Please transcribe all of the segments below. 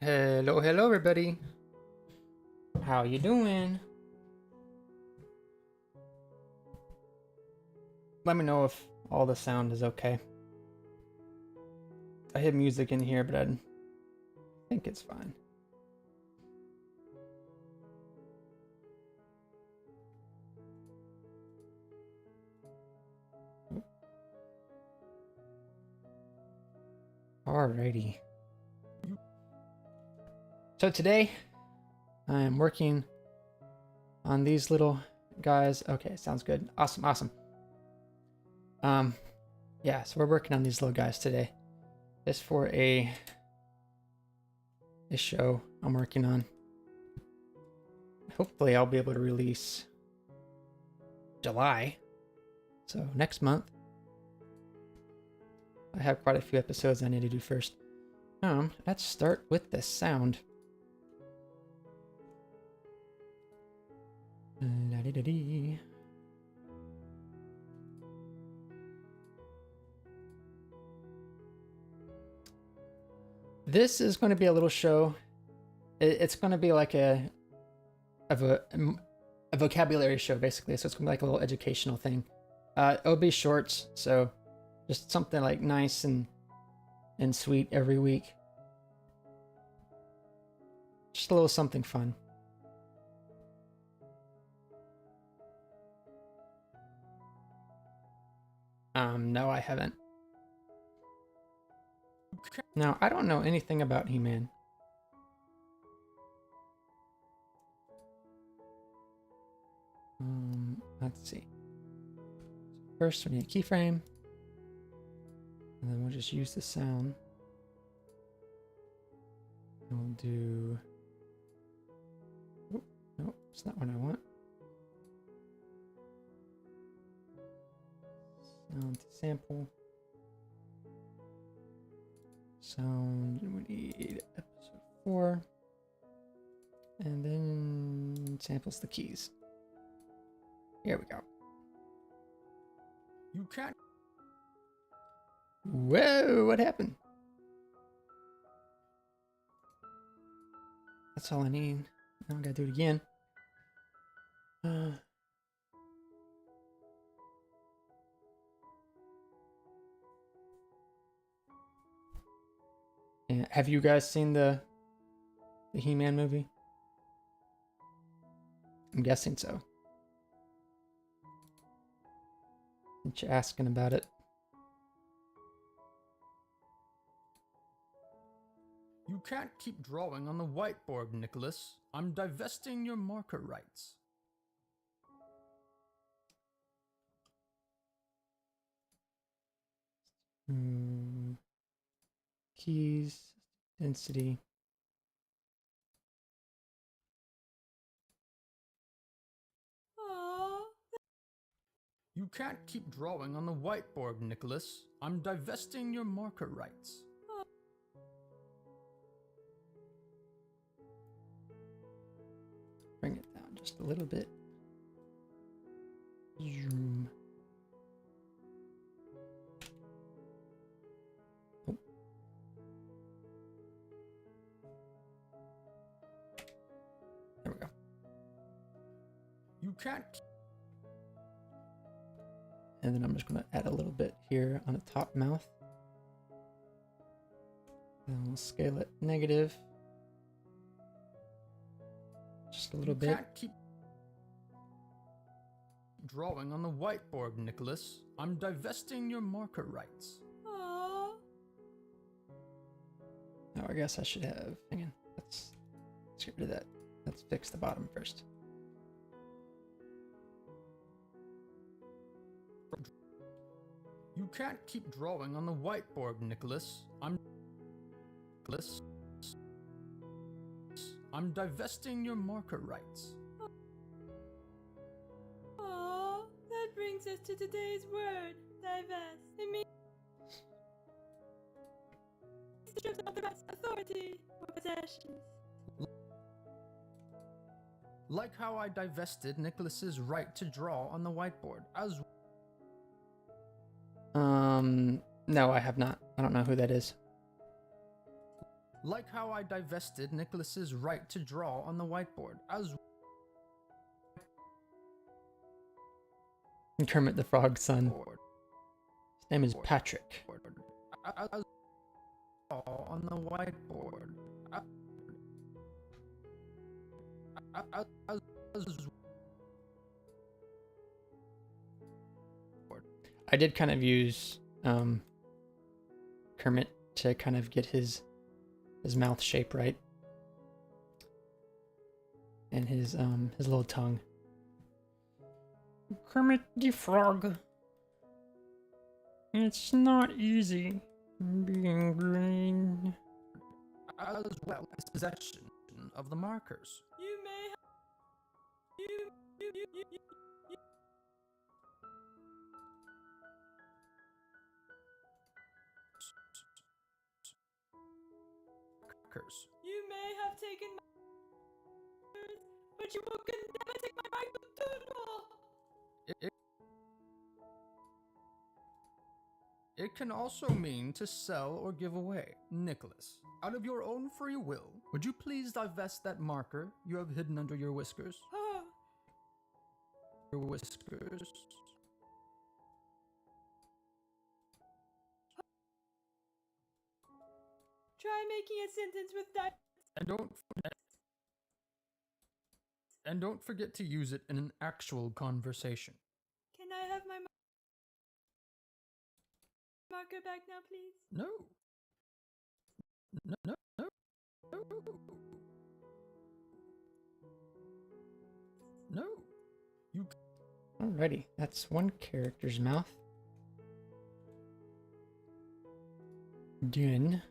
Hello, hello, everybody. How you doing? Let me know if all the sound is okay. I have music in here, but I think it's fine. Alrighty. So today, I am working on these little guys. Okay, sounds good. Awesome, awesome. Yeah, so we're working on these little guys today. This for a show I'm working on. Hopefully I'll be able to release July. So next month. I have quite a few episodes I need to do first. Let's start with the sound. La-di-da-dee. This is going to be a little show. It's going to be like a vocabulary show, basically. So it's going to be like a little educational thing. It'll be shorts, so just something like nice and sweet every week. Just a little something fun. No, I haven't. Now, I don't know anything about He-Man. Let's see. First, we need a keyframe. And then we'll just use the sound. And we'll do... Oh, no, it's not what I want. Sound to sample. Sound, we need episode 4. And then samples the keys. Here we go. You can't. Whoa, what happened? That's all I need. Now I gotta do it again. Yeah, have you guys seen the He-Man movie? I'm guessing so. Since you're asking about it. You can't keep drawing on the whiteboard, Nicholas. I'm divesting your marker rights. Keys, density. You can't keep drawing on the whiteboard, Nicholas. I'm divesting your marker rights. Bring it down just a little bit. Zoom. Oh. There we go. You can't. And then I'm just going to add a little bit here on the top mouth. And we'll scale it negative. Just a little bit. You can't keep drawing on the whiteboard, Nicholas. I'm divesting your marker rights. Now I guess I should have. Hang on. Let's get rid of that. Let's fix the bottom first. You can't keep drawing on the whiteboard, Nicholas. I'm divesting your marker rights. Oh, that brings us to today's word, divest. It means strips of the rights, authority, or possessions. Like how I divested Nicholas's right to draw on the whiteboard, as No, I have not. I don't know who that is. Like how I divested Nicholas's right to draw on the whiteboard, as Kermit the Frog's son. His name is Patrick. as on the whiteboard. As I did kind of use Kermit to kind of get his mouth shape right. And his little tongue. Kermit the Frog. It's not easy being green. as well as possession of the markers. You may have. Markers. You may have taken my words, but you will never take my right to doodle. It can also mean to sell or give away. Nicholas, out of your own free will, would you please divest that marker you have hidden under your whiskers? Oh, Your whiskers. try making a sentence with that. And don't forget to use it in an actual conversation. Can I have my marker back now, please? No. No. No. You Alrighty, that's one character's mouth. Dune.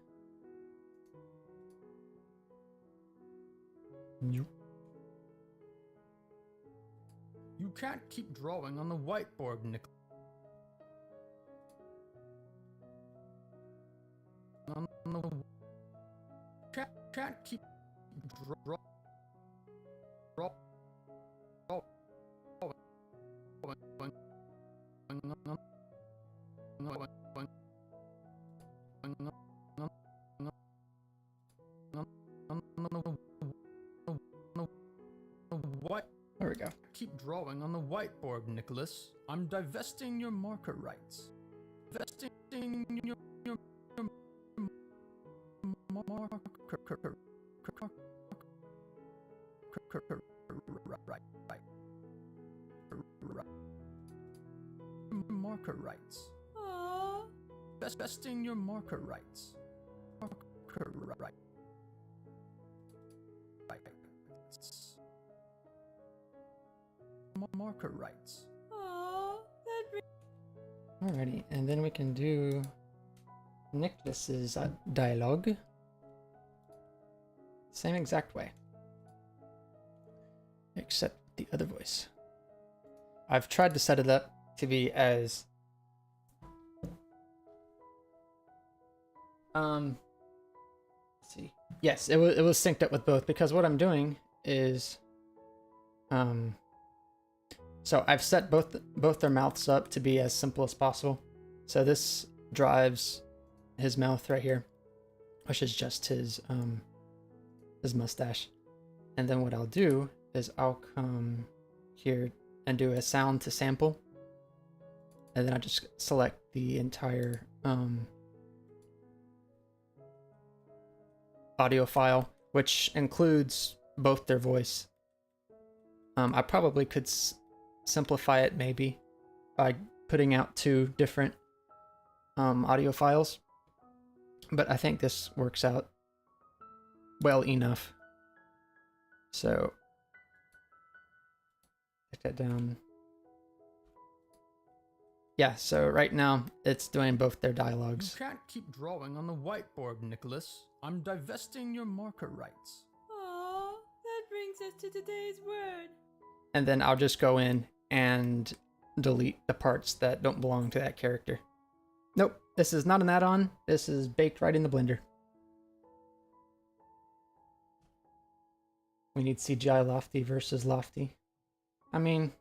You can't keep drawing on the whiteboard, Nick. On the can't keep draw. What? There we go. Keep drawing on the whiteboard, Nicholas. I'm divesting your marker rights. Divesting your marker marker rights. Aww. Divesting your marker rights. Marker rights. Marker rights. Aww. That Alrighty, and then we can do Nicholas's dialogue. Same exact way. Except the other voice. I've tried to set it up to be as let's see. Yes, it was synced up with both, because what I'm doing is so I've set both their mouths up to be as simple as possible. So this drives his mouth right here, which is just his mustache. And then what I'll do is I'll come here and do a sound to sample. And then I just select the entire audio file, which includes both their voice. I probably could simplify it maybe by putting out 2 different audio files, but I think this works out well enough. So take that down. Yeah, so right now it's doing both their dialogues. You can't keep drawing on the whiteboard, Nicholas. I'm divesting your marker rights. Aww. That brings us to today's word. And then I'll just go in and delete the parts that don't belong to that character. Nope, this is not an add-on. This is baked right in the blender. We need CGI Lofty versus Lofty. I mean,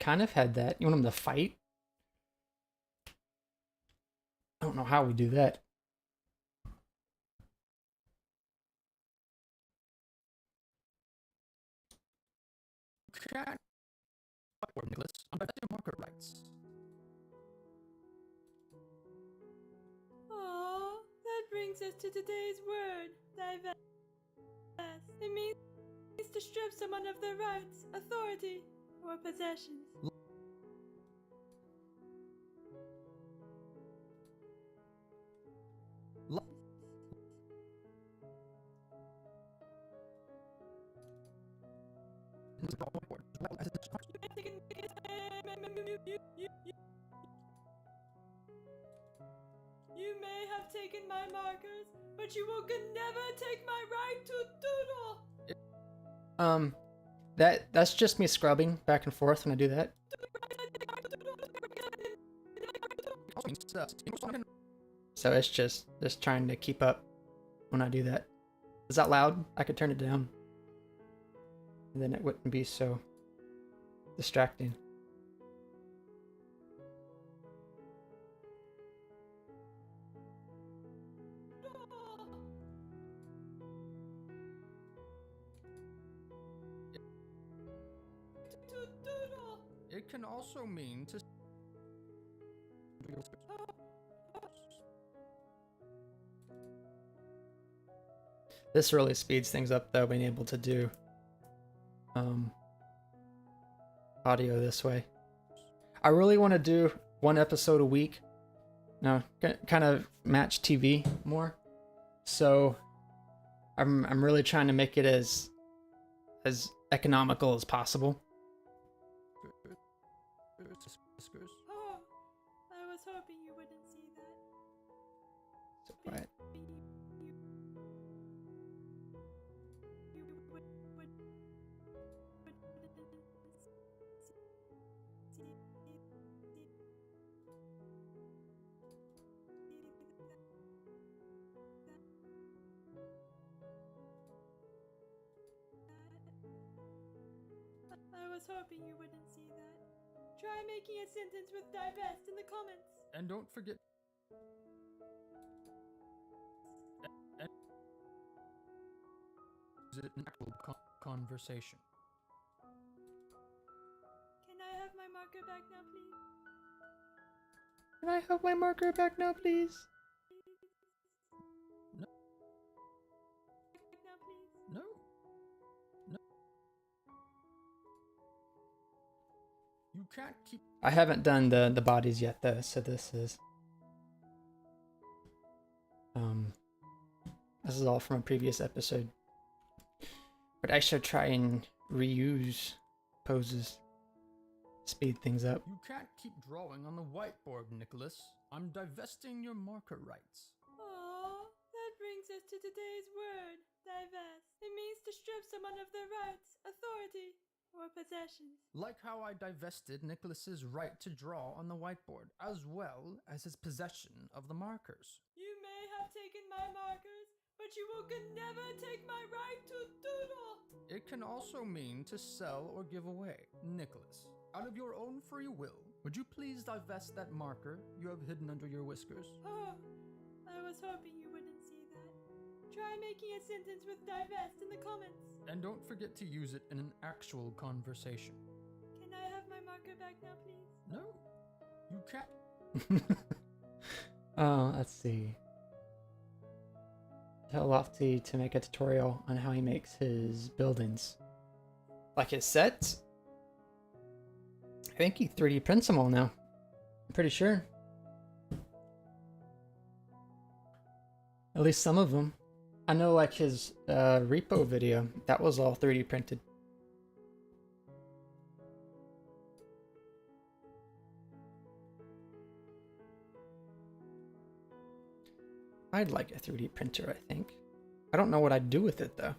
kind of had that. You want them to fight? I don't know how we do that. can't whiteboard, Nicholas. I'm divesting your marker rights. Aww, that brings us to today's word, divest. It means to strip someone of their rights, authority, or possessions. You may have taken my markers, but you will never take my right to doodle. That's just me scrubbing back and forth when I do that. So it's just trying to keep up when I do that. Is that loud? I could turn it down. And then it wouldn't be so distracting. It can also mean to This really speeds things up though, being able to do audio this way. I really want to do one episode a week. No, kind of match TV more. So I'm really trying to make it as economical as possible. Oh, I was hoping you wouldn't see that. So quiet. I was hoping you wouldn't see that. Try making a sentence with divest in the comments. And don't forget. Is it an actual conversation? Can I have my marker back now, please? Can I have my marker back now, please? No. Back now, please. No. No. You can't keep. I haven't done the bodies yet though, so this is all from a previous episode. But I should try and reuse poses. Speed things up. You can't keep drawing on the whiteboard, Nicholas. I'm divesting your marker rights. Aww, that brings us to today's word, divest. It means to strip someone of their rights, authority, or possessions. Like how I divested Nicholas's right to draw on the whiteboard, as well as his possession of the markers. You may have taken my markers, but you will never take my right to doodle. It can also mean to sell or give away. Nicholas, out of your own free will, would you please divest that marker you have hidden under your whiskers? Oh, I was hoping you wouldn't see that. Try making a sentence with divest in the comments. And don't forget to use it in an actual conversation. Can I have my marker back now, please? No, you can't. Oh, let's see. Tell Lofty to make a tutorial on how he makes his buildings. Like his sets? I think he 3D prints them all now. I'm pretty sure. At least some of them. I know like his repo video, that was all 3D printed. I'd like a 3D printer, I think. I don't know what I'd do with it though.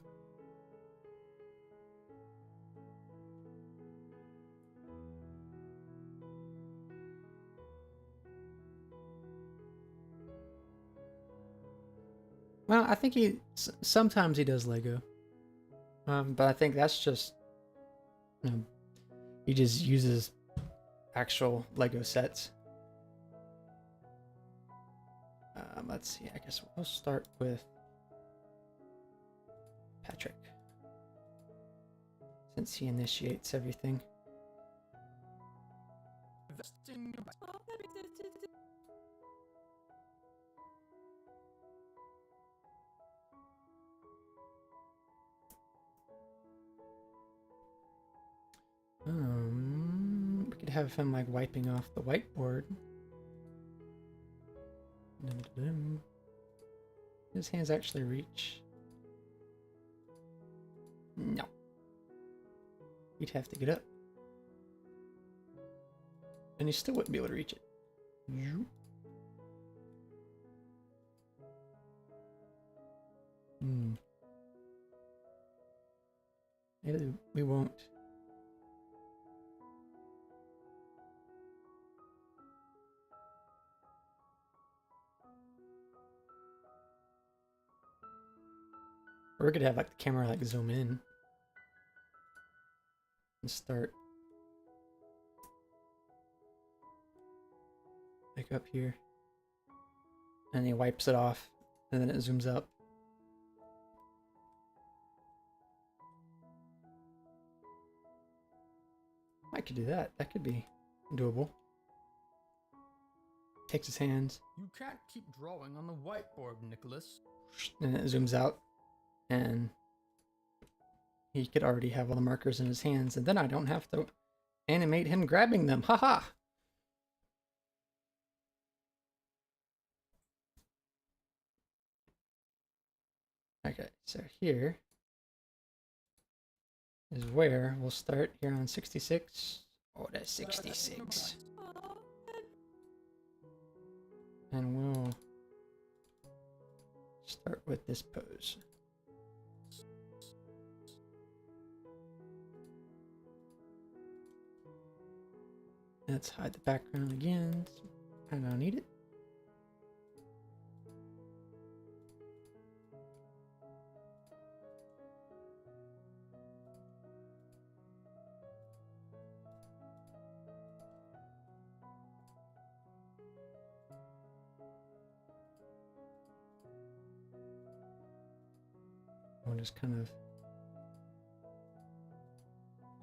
Well, I think sometimes he does Lego. But I think that's just, he just uses actual Lego sets. Let's see, I guess we'll start with Patrick. since he initiates everything. Investing your Oh, that brings us to today. We could have him like wiping off the whiteboard. Dum-dum-dum. His hands actually reach. No. He'd have to get up. And he still wouldn't be able to reach it. You. Maybe we won't. Or we could have like the camera like zoom in and start like up here, and he wipes it off, and then it zooms up. I could do that. That could be doable. Takes his hands, You can't keep drawing on the whiteboard, Nicholas. and it zooms out, and he could already have all the markers in his hands, and then I don't have to animate him grabbing them. Haha! Okay, so here is where we'll start here on 66. Oh, that's 66. Oh, And we'll start with this pose. Let's hide the background again. I don't need it. We'll just kind of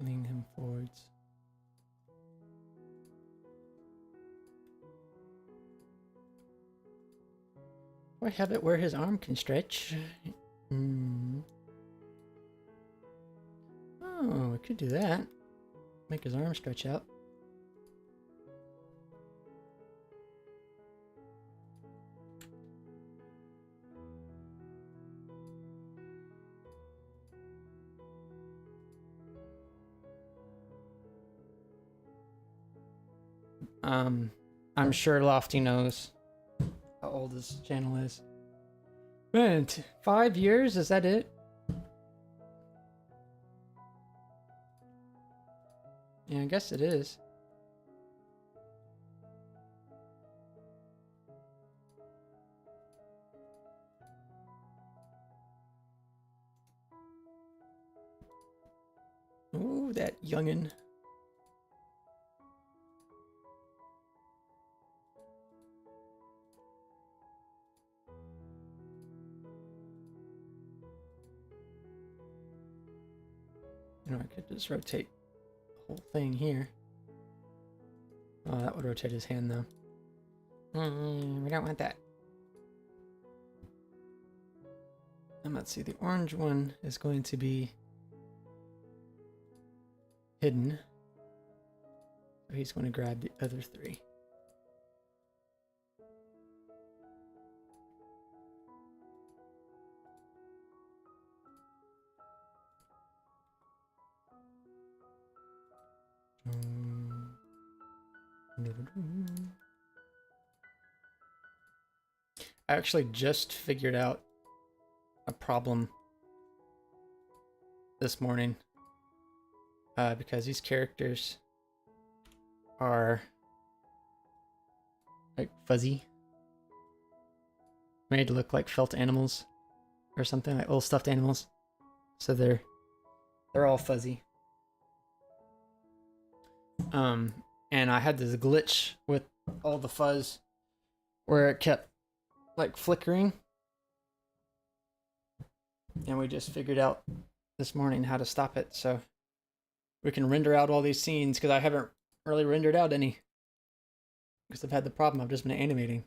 lean him forwards. Or have it where his arm can stretch. Oh, we could do that. Make his arm stretch out. I'm sure Lofty knows how old this channel is. Man, 5 years? Is that it? Yeah, I guess it is. Ooh, that youngin'. You know, I could just rotate the whole thing here. Oh, that would rotate his hand, though. We don't want that. And let's see, the orange one is going to be hidden. So he's going to grab the other three. I actually just figured out a problem this morning because these characters are like fuzzy, made to look like felt animals or something, like little stuffed animals. So they're all fuzzy. And I had this glitch with all the fuzz where it kept like flickering, and we just figured out this morning how to stop it. So we can render out all these scenes, because I haven't really rendered out any. Because I've had the problem, I've just been animating.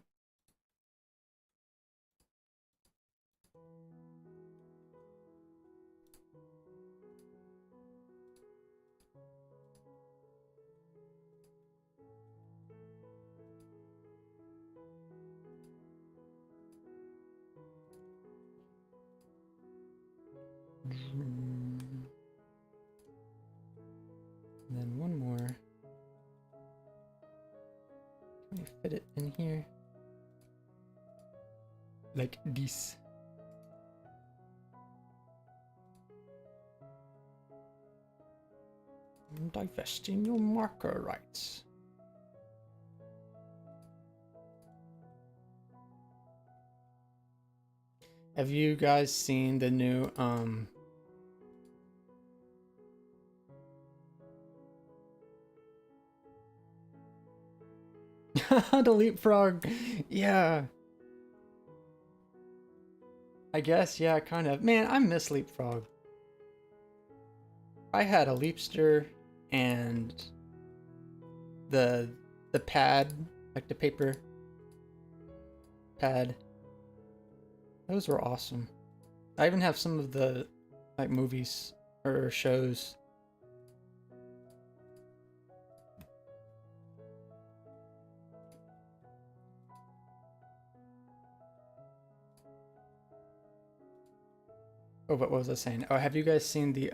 And then one more. Can we fit it in here? Like this. Divesting your marker rights. Have you guys seen the new the leapfrog? Yeah. I guess, yeah, kind of. Man, I miss leapfrog. I had a leapster and the pad, like the paper pad. Those were awesome. I even have some of the like movies or shows. Oh, but what was I saying? Oh, have you guys seen the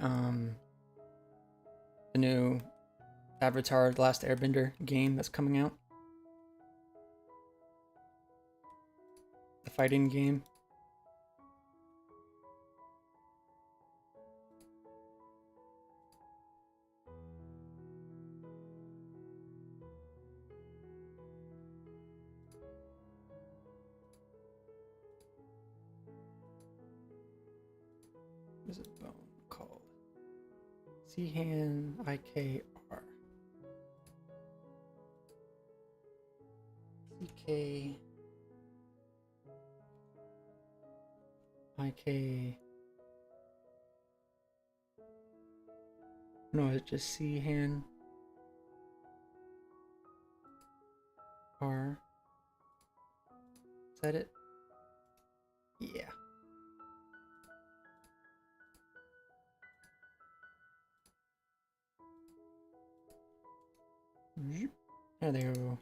new Avatar: The Last Airbender game that's coming out? The fighting game. What is it bone called? Sehan IKR. CK IK. No, it's just Sehan R. Is that it? Yeah. There they go.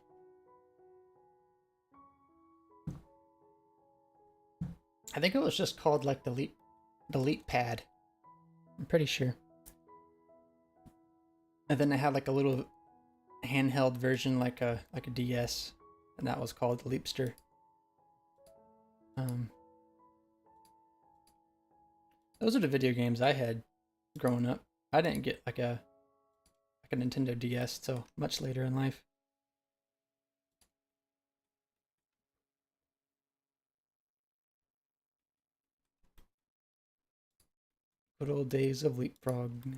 I think it was just called like the leap pad. I'm pretty sure. And then they had like a little handheld version, like a DS, and that was called the Leapster. Those are the video games I had growing up. I didn't get like a Nintendo DS till much later in life. Good old days of Leapfrog.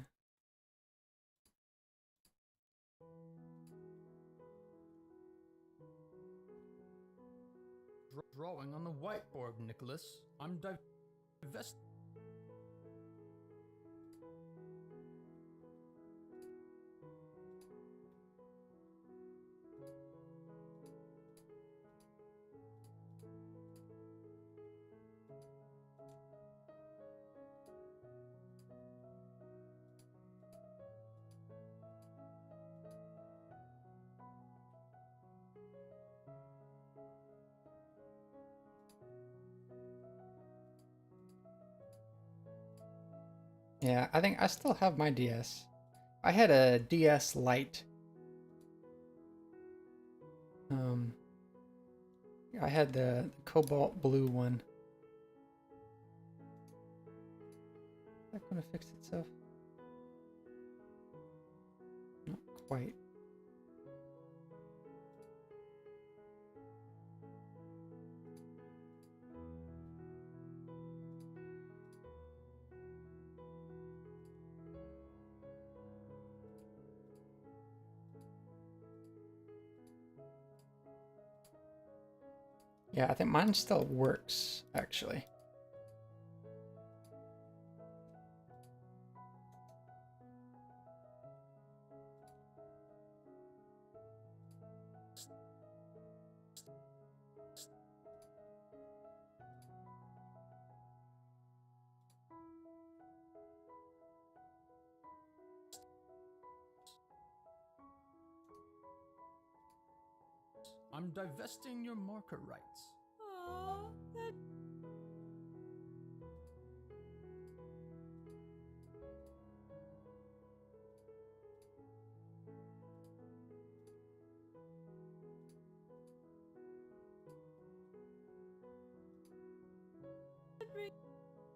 Drawing on the whiteboard, Nicholas. I'm divest. Yeah, I think I still have my DS. I had a DS Lite. I had the cobalt blue one. Is that gonna fix itself? Not quite. Yeah, I think mine still works, actually. I'm divesting your marker rights. Oh, that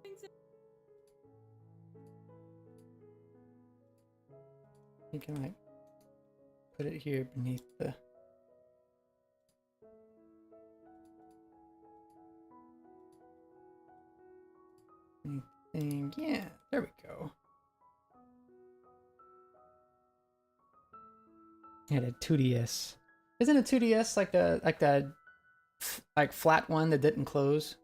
brings it. You can like put it here beneath the thing. Yeah, there we go. Yeah, the 2DS. Isn't a 2DS like a like flat one that didn't close?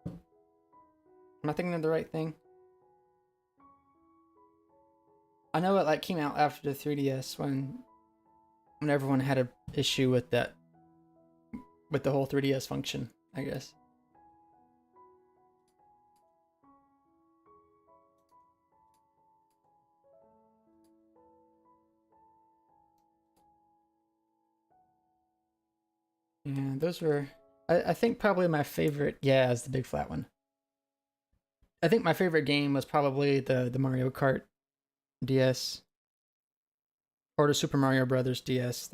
Am I thinking of the right thing? I know it like came out after the 3DS when everyone had a issue with that, with the whole 3DS function, I guess. Yeah, those were, I think probably my favorite, yeah, is the big flat one. I think my favorite game was probably the Mario Kart DS or the Super Mario Brothers DS.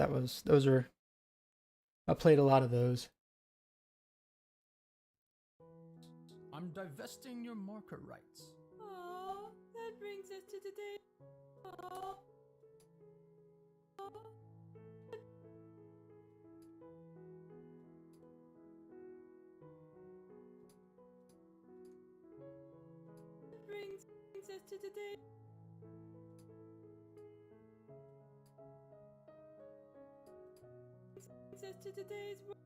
Those were, I played a lot of those. I'm divesting your marker rights. Oh, that brings us to today. Oh. That brings us to today. Brings us to today's word.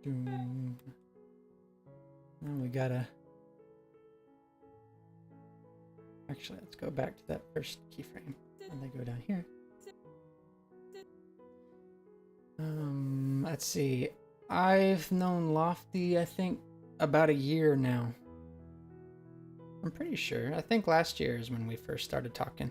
Doom. And we gotta. Actually, let's go back to that first keyframe and then go down here. Let's see. I've known Lofty, I think, about a year now. I'm pretty sure. I think last year is when we first started talking.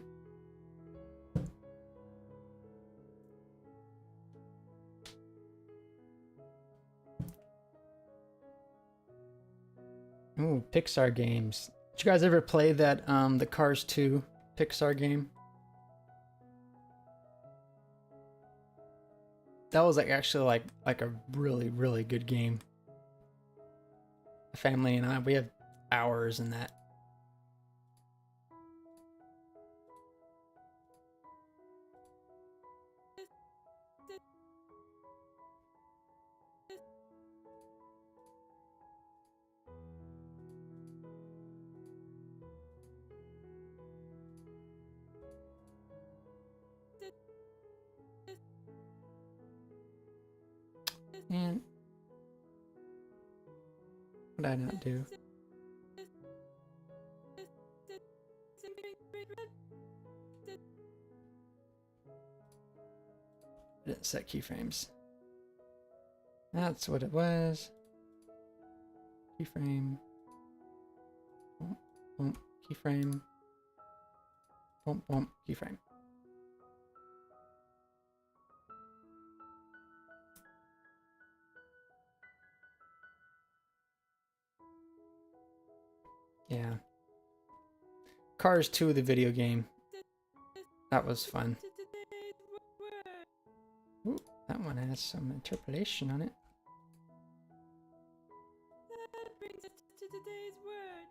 Ooh, Pixar games. Did you guys ever play that the Cars 2 Pixar game? That was like actually like a really good game. The family and I, we have hours in that. And what did I not do? I didn't set keyframes. That's what it was. Keyframe. Boom, boom, keyframe. Boom, boom, keyframe. Yeah. Cars 2, the video game. That was fun. Ooh, that one has some interpolation on it. That brings us to today's word.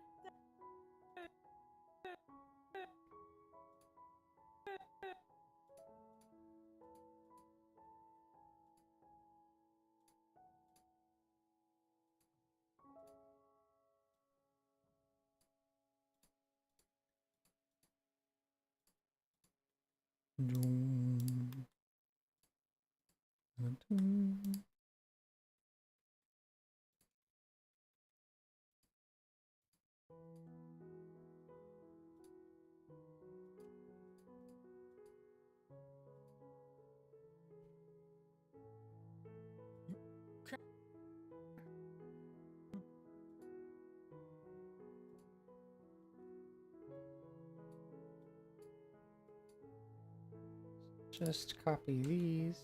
Just copy these.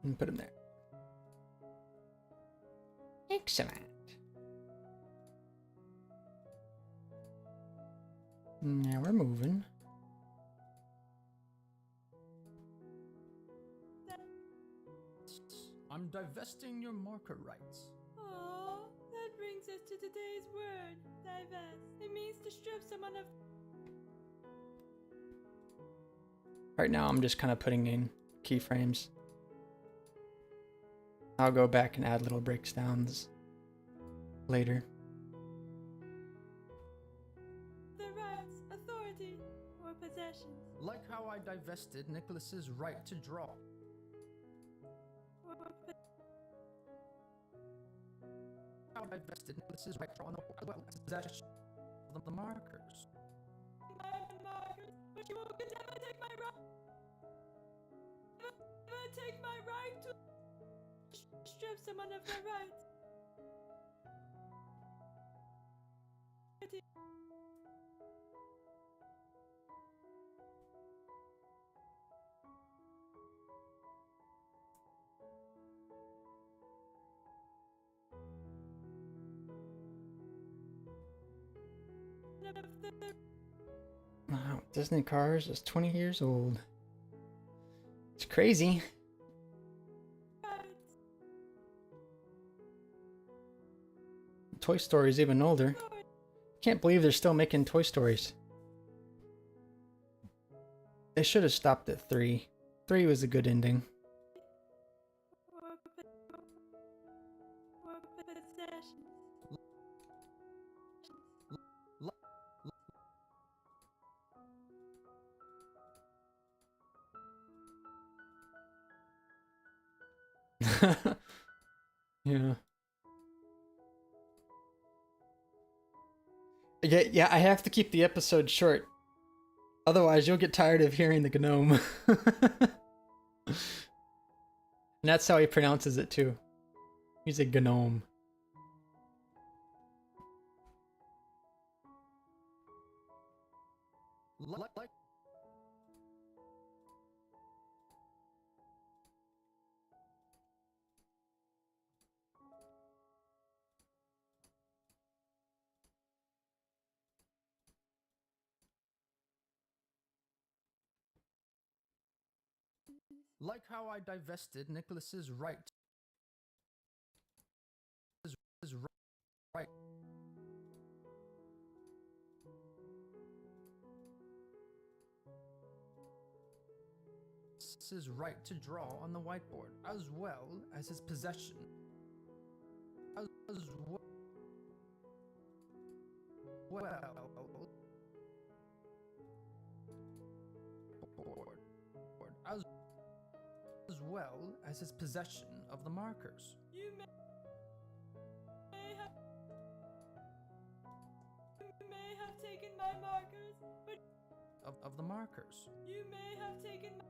And put them there. Excellent. Now we're moving. I'm divesting your marker rights. Oh, that brings us to today's word, divest. It means to strip someone of. Right now I'm just kind of putting in keyframes. I'll go back and add little breakdowns later. The rights, authority, or possessions. Like how I divested Nicholas's right to draw. Or How I divested Nicholas's right to draw on the board, as well as possession of the markers. my markers, but you will never take my right. Never take my right to strip someone of their rights. Wow, Disney Cars is 20 years old. It's crazy. Toy Story is even older. Can't believe they're still making Toy Stories. They should have stopped at 3. 3 was a good ending. Or possessions. Yeah. Yeah, I have to keep the episode short. Otherwise, you'll get tired of hearing the gnome. And that's how he pronounces it too. He's a gnome. Like how I divested Nicholas's right. His right. His right to draw on the whiteboard, as well as his possession. As well. As well as his possession of the markers. You may have taken my markers, but Of the markers. you may have taken my.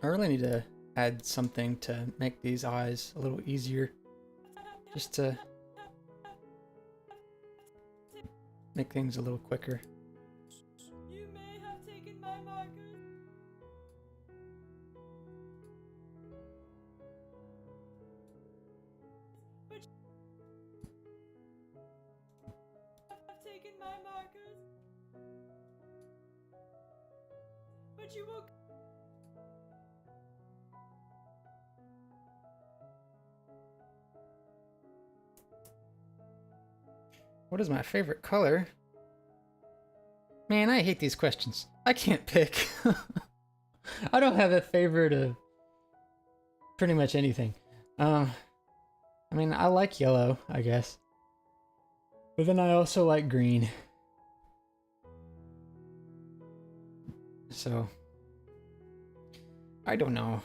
I really need to add something to make these eyes a little easier. Just to make things a little quicker. You may have taken my markers, but have taken my markers, but you will. What is my favorite color? Man, I hate these questions. I can't pick. I don't have a favorite of pretty much anything. I mean, I like yellow, I guess. But then I also like green. So, I don't know.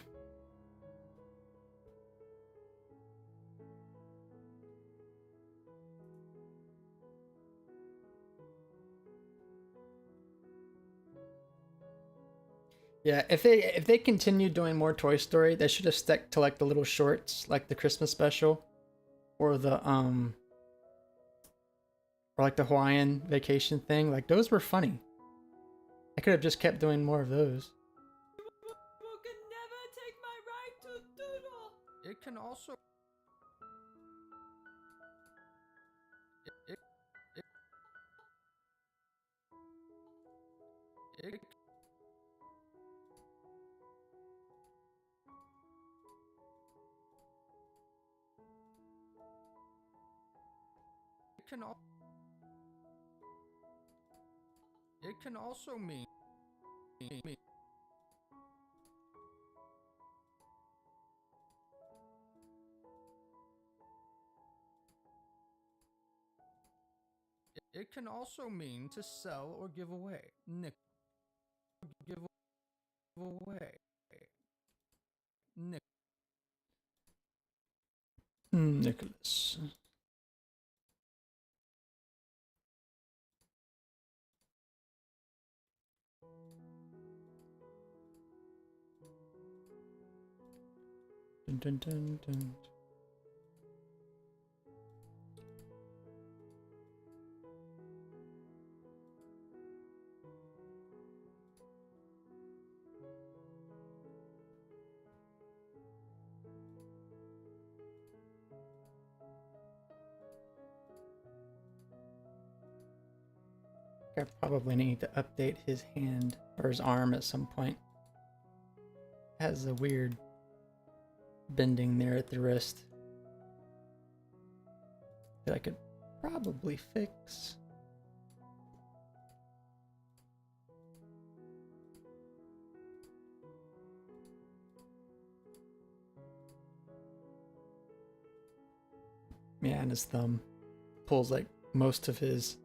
Yeah, if they continue doing more Toy Story, they should have stuck to like the little shorts, like the Christmas special, or the or like the Hawaiian vacation thing. Like those were funny. I could have just kept doing more of those. You can never take my right to doodle. It can also it, it, it, it can al- it can also mean it can also mean to sell or give away. Give away. Nick. Nicholas. Dun, dun, dun, dun. I probably need to update his hand or his arm at some point. Has a weird bending there at the wrist that I could probably fix. Yeah, and his thumb pulls like most of his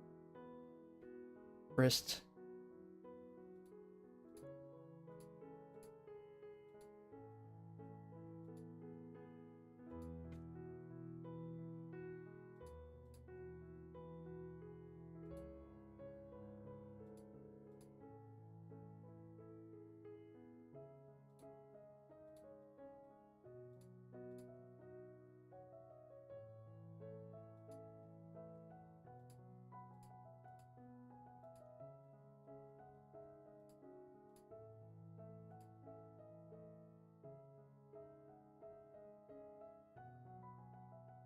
wrist.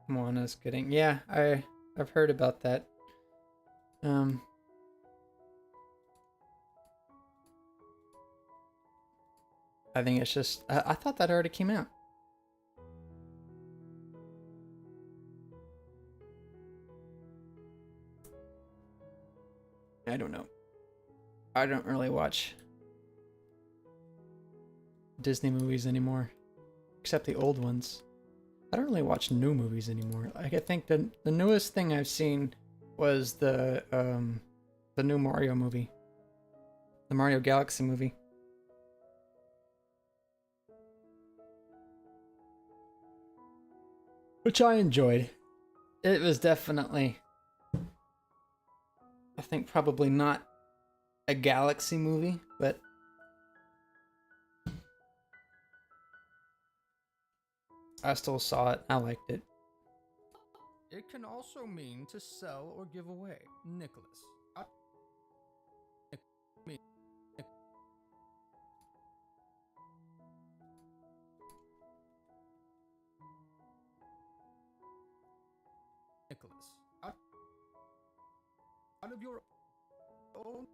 Moana's getting, yeah, I've heard about that. Um, I think it's just I thought that already came out. I don't know. I don't really watch Disney movies anymore, except the old ones. I don't really watch new movies anymore. Like I think the newest thing I've seen was the new Mario movie, the Mario Galaxy movie, which I enjoyed. It was definitely, I think, probably not a Galaxy movie, but I still saw it. I liked it. It can also mean to sell or give away. Nicholas. Nicholas. Out of your own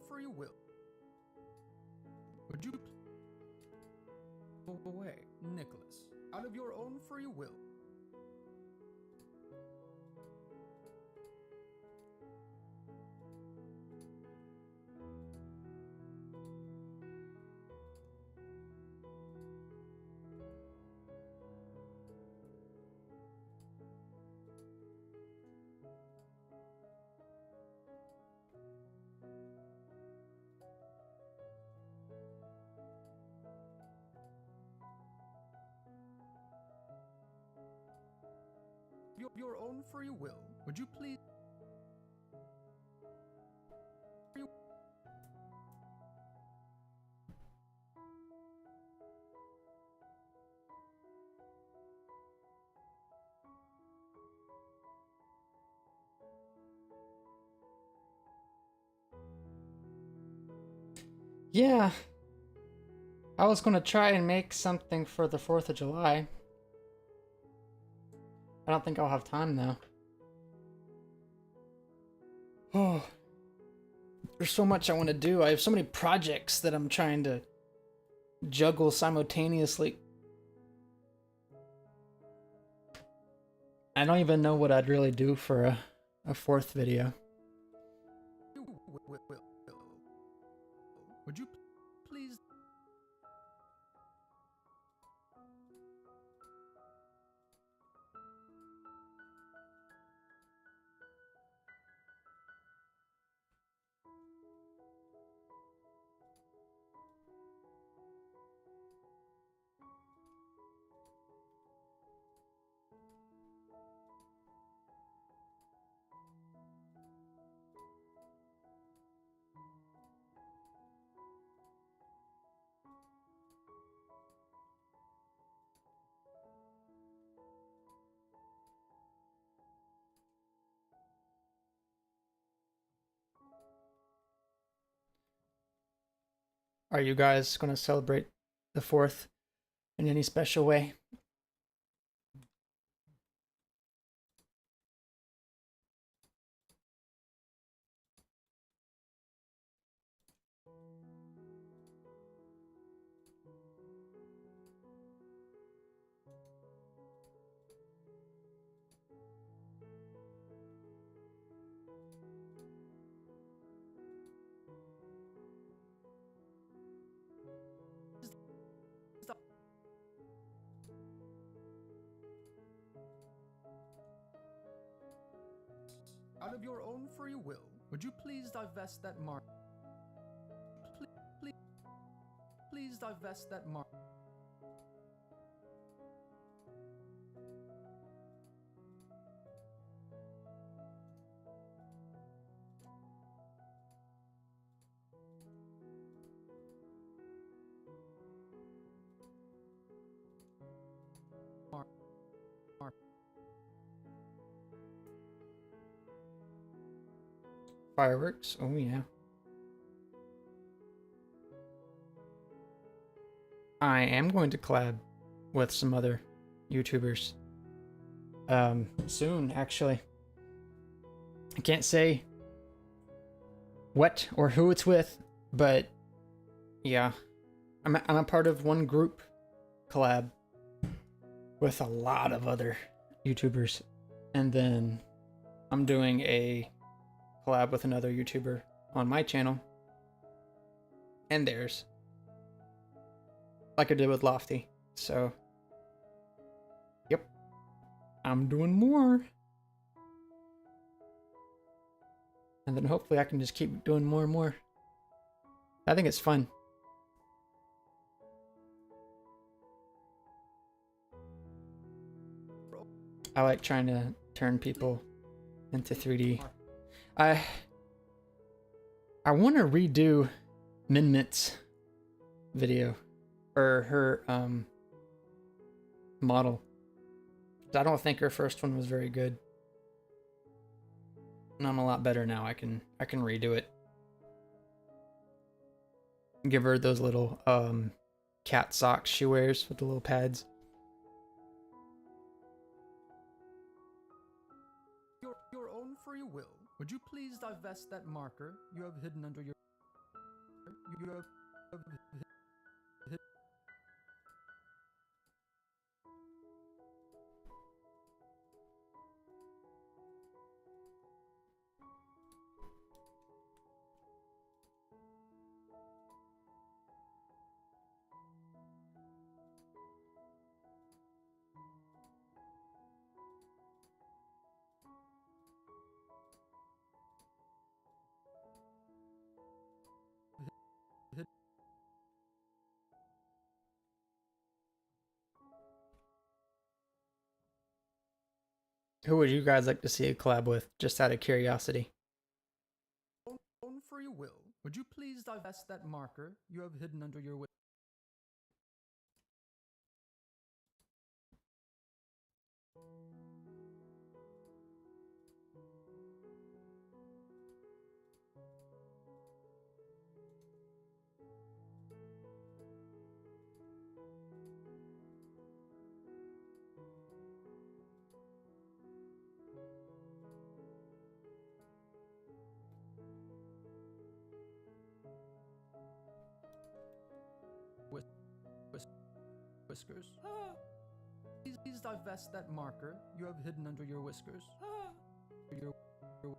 free will, would you go away, Nicholas, out of your own free will? Your own free will, would you please? Yeah, I was gonna try and make something for the 4th of July. I don't think I'll have time though. Oh, there's so much I want to do. I have so many projects that I'm trying to juggle simultaneously. I don't even know what I'd really do for a 4th video. Would you please? Are you guys gonna celebrate the 4th in any special way? Out of your own free will, would you please divest that mark? Please divest that mark. Fireworks? Oh yeah. I am going to collab with some other YouTubers. Soon, actually. I can't say what or who it's with, but yeah. I'm a part of one group collab with a lot of other YouTubers. And then I'm doing a collab with another YouTuber on my channel and theirs, like I did with Lofty. So, yep, I'm doing more. And then hopefully I can just keep doing more and more. I think it's fun. I like trying to turn people into 3D. I want to redo Minmit's video, or her model. I don't think her first one was very good. And I'm a lot better now. I can redo it. Give her those little cat socks she wears with the little pads. Your own free will, would you please divest that marker you have hidden under your you have hit Who would you guys like to see a collab with, just out of curiosity? own free will. Would you please divest that marker you have hidden under your whiskers? Oh, Please divest that marker you have hidden under your whiskers. oh.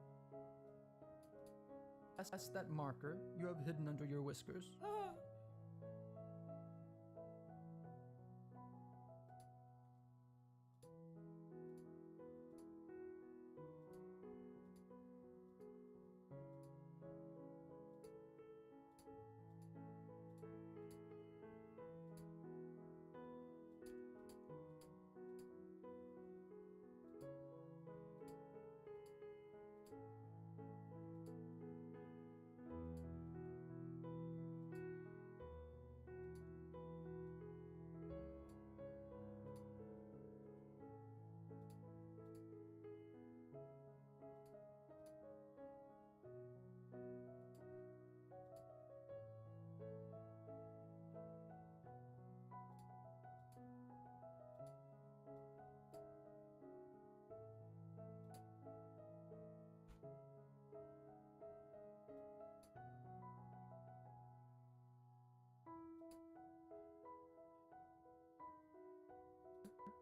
Divest that marker you have hidden under your whiskers. Oh,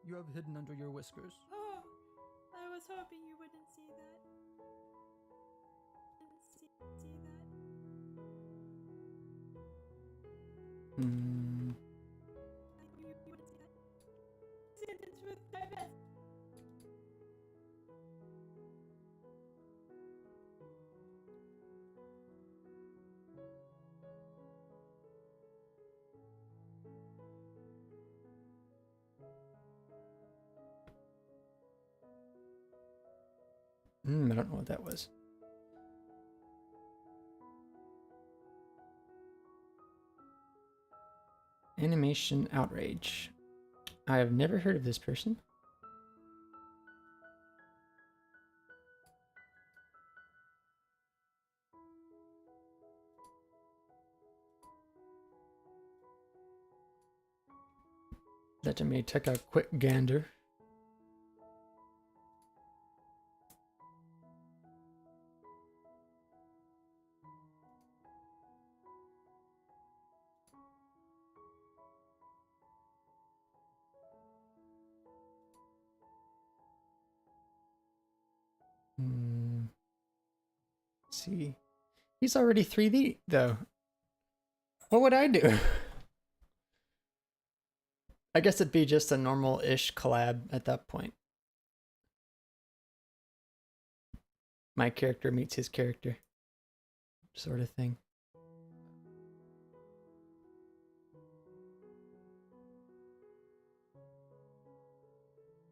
You have hidden under your whiskers. oh. I was hoping you wouldn't see that. See that. Hmm. I knew you wouldn't see that. Sentence with divest. I don't know what that was. Animation outrage. I have never heard of this person. Let me take a quick gander. Let's see. He's already 3D though. What would I do? I guess it'd be just a normal-ish collab at that point. My character meets his character, sort of thing.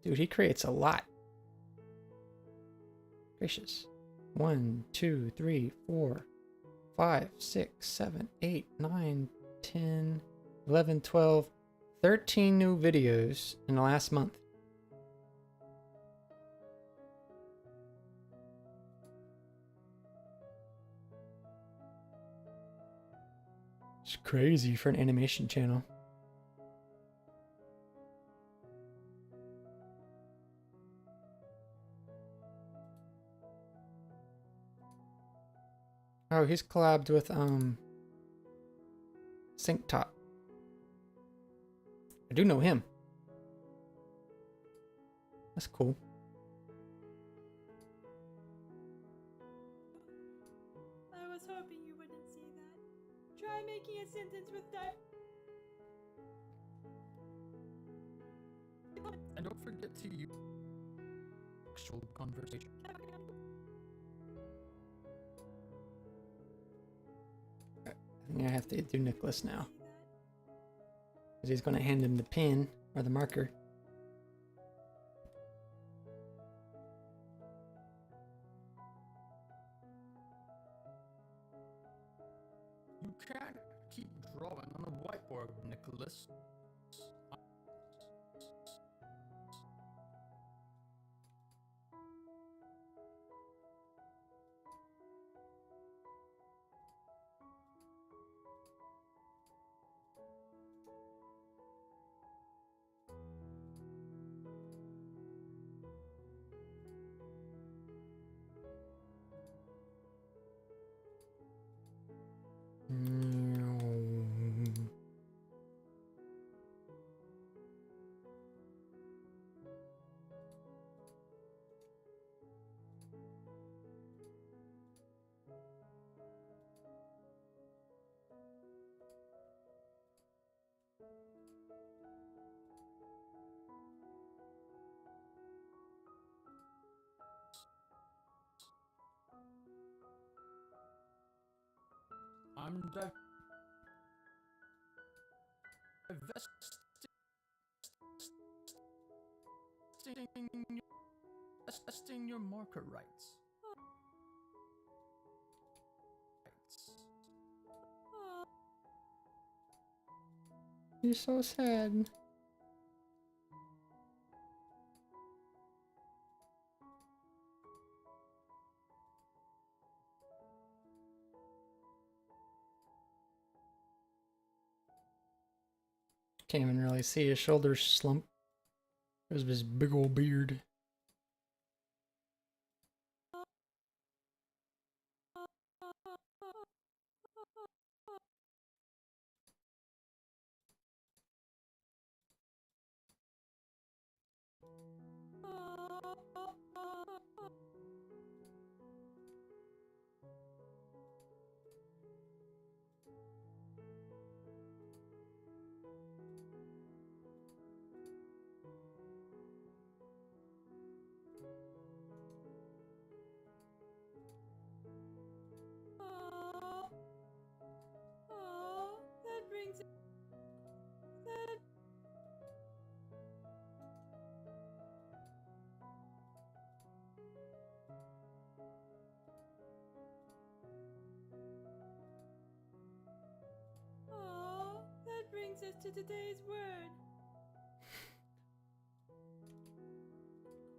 Dude, he creates a lot. Gracious. 1, 2, 3, 4, 5, 6, 7, 8, 9, 10, 11, 12, 13 new videos in the last month. It's crazy for an animation channel. Oh, he's collabed with sink top. I do know him. That's cool. I was hoping you wouldn't see that. Try making a sentence with And don't forget to use actual conversation. I think I have to do Nicholas now. Because he's going to hand him the pen or the marker. You can't keep drawing on a whiteboard, Nicholas. I'm divesting your marker rights. You're so sad. Can't even really see his shoulders slump. Because of his big old beard. That brings that. Oh, that brings us to today's word.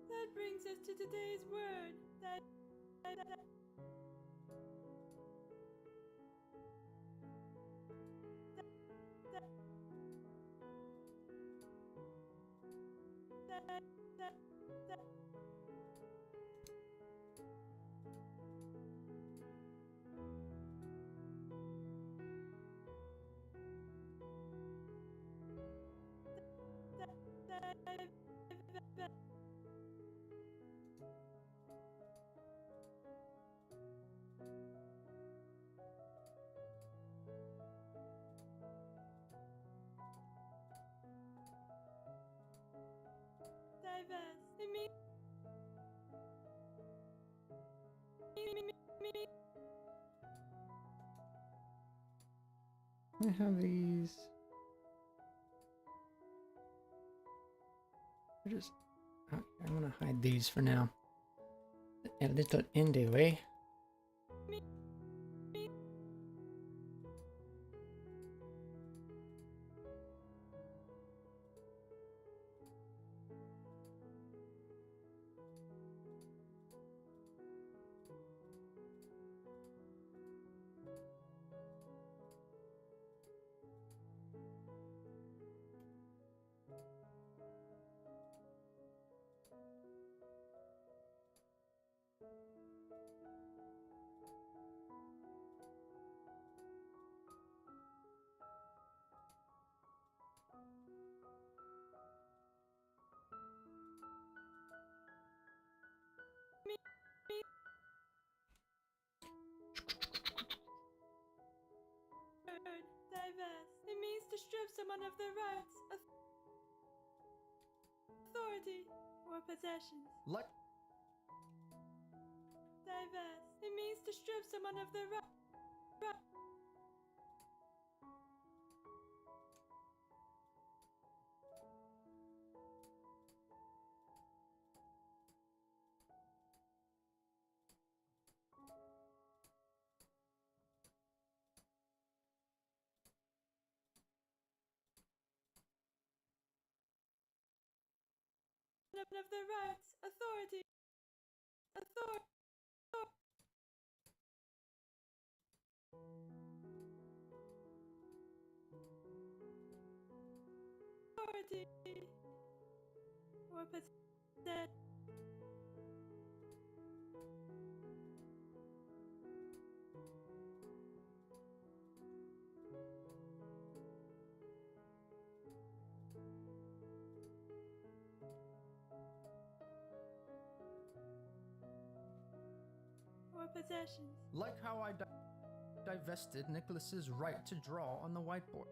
That brings us to today's word. Divest. It means. I have these. They're just. Okay, I'm gonna hide these for now. A little indie way. Divest. It means to strip someone of their rights, authority, or possessions. Like Divest. It means to strip someone of their rights. Of their rights, authority, authority, or possession. Or possessions. like how I divested Nicholas's right to draw on the whiteboard,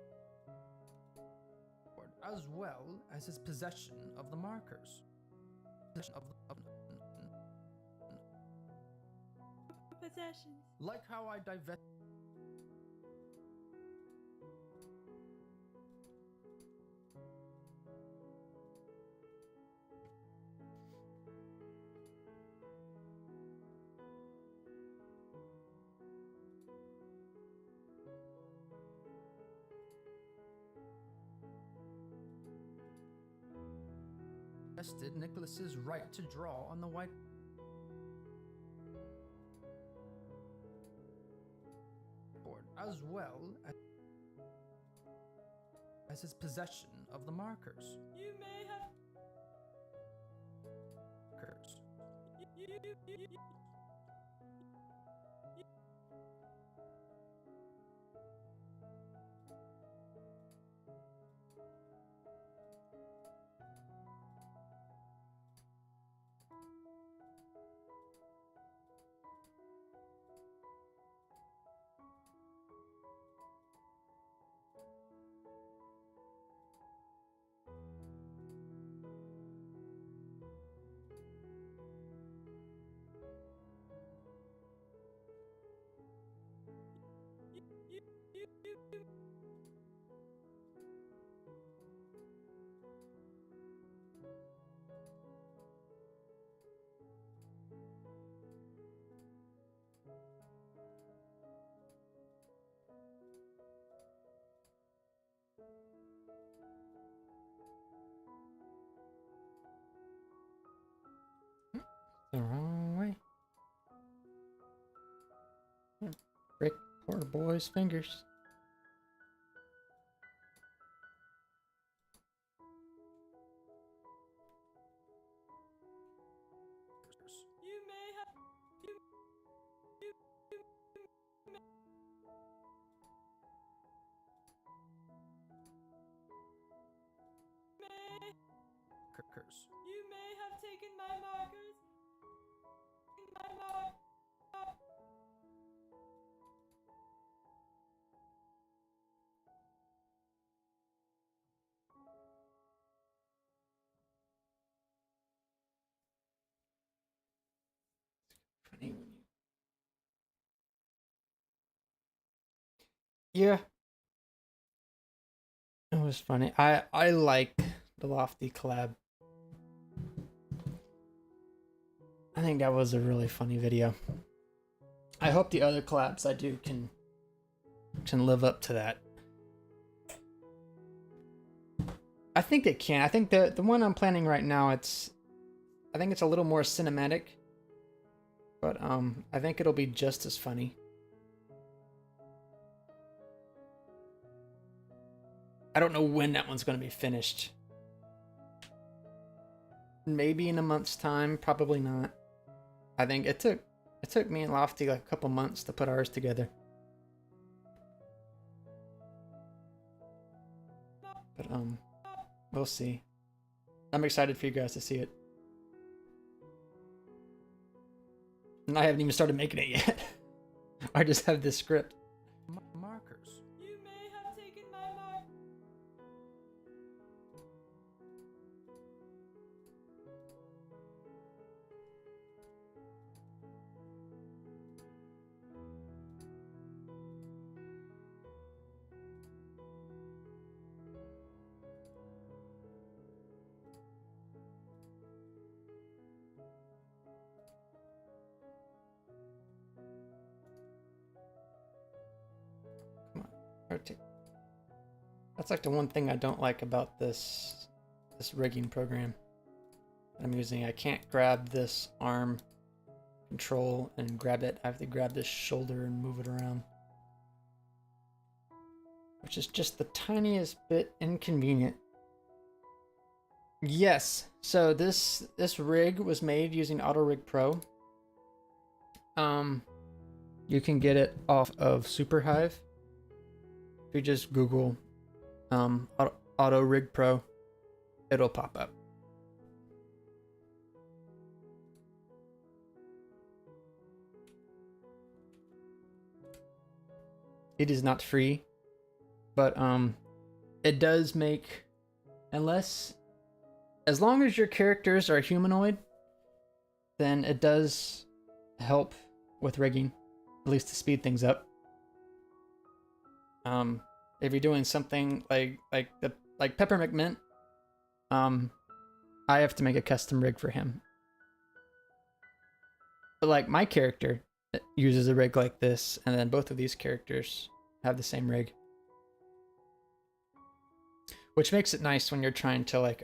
as well as his possession of the markers. Possessions. Like how I divested Nicholas's right to draw on the whiteboard, as well as his possession of the markers. You may have. You The wrong way. Break poor boy's fingers. You may have. You may have taken my markers. Funny when you... Yeah. It was funny. I like the Lofty collab. I think that was a really funny video. I hope the other collabs I do can live up to that. I think it can. I think the one I'm planning right now, I think it's a little more cinematic. But I think it'll be just as funny. I don't know when that one's going to be finished. Maybe in a month's time, probably not. I think it took me and Lofty like a couple months to put ours together. But we'll see. I'm excited for you guys to see it. And I haven't even started making it yet. I just have this script. Markers. You may have That's like the one thing I don't like about this rigging program that I'm using. I can't grab this arm control and grab it. I have to grab this shoulder and move it around, which is just the tiniest bit inconvenient. Yes, so this rig was made using Autorig Pro. You can get it off of Superhive. If you just Google Autorig Pro, it'll pop up. It is not free, but it does make, as long as your characters are humanoid, then it does help with rigging, at least to speed things up. If you're doing something like Pepper McMint, I have to make a custom rig for him. But like my character uses a rig like this, and then both of these characters have the same rig, which makes it nice when you're trying to like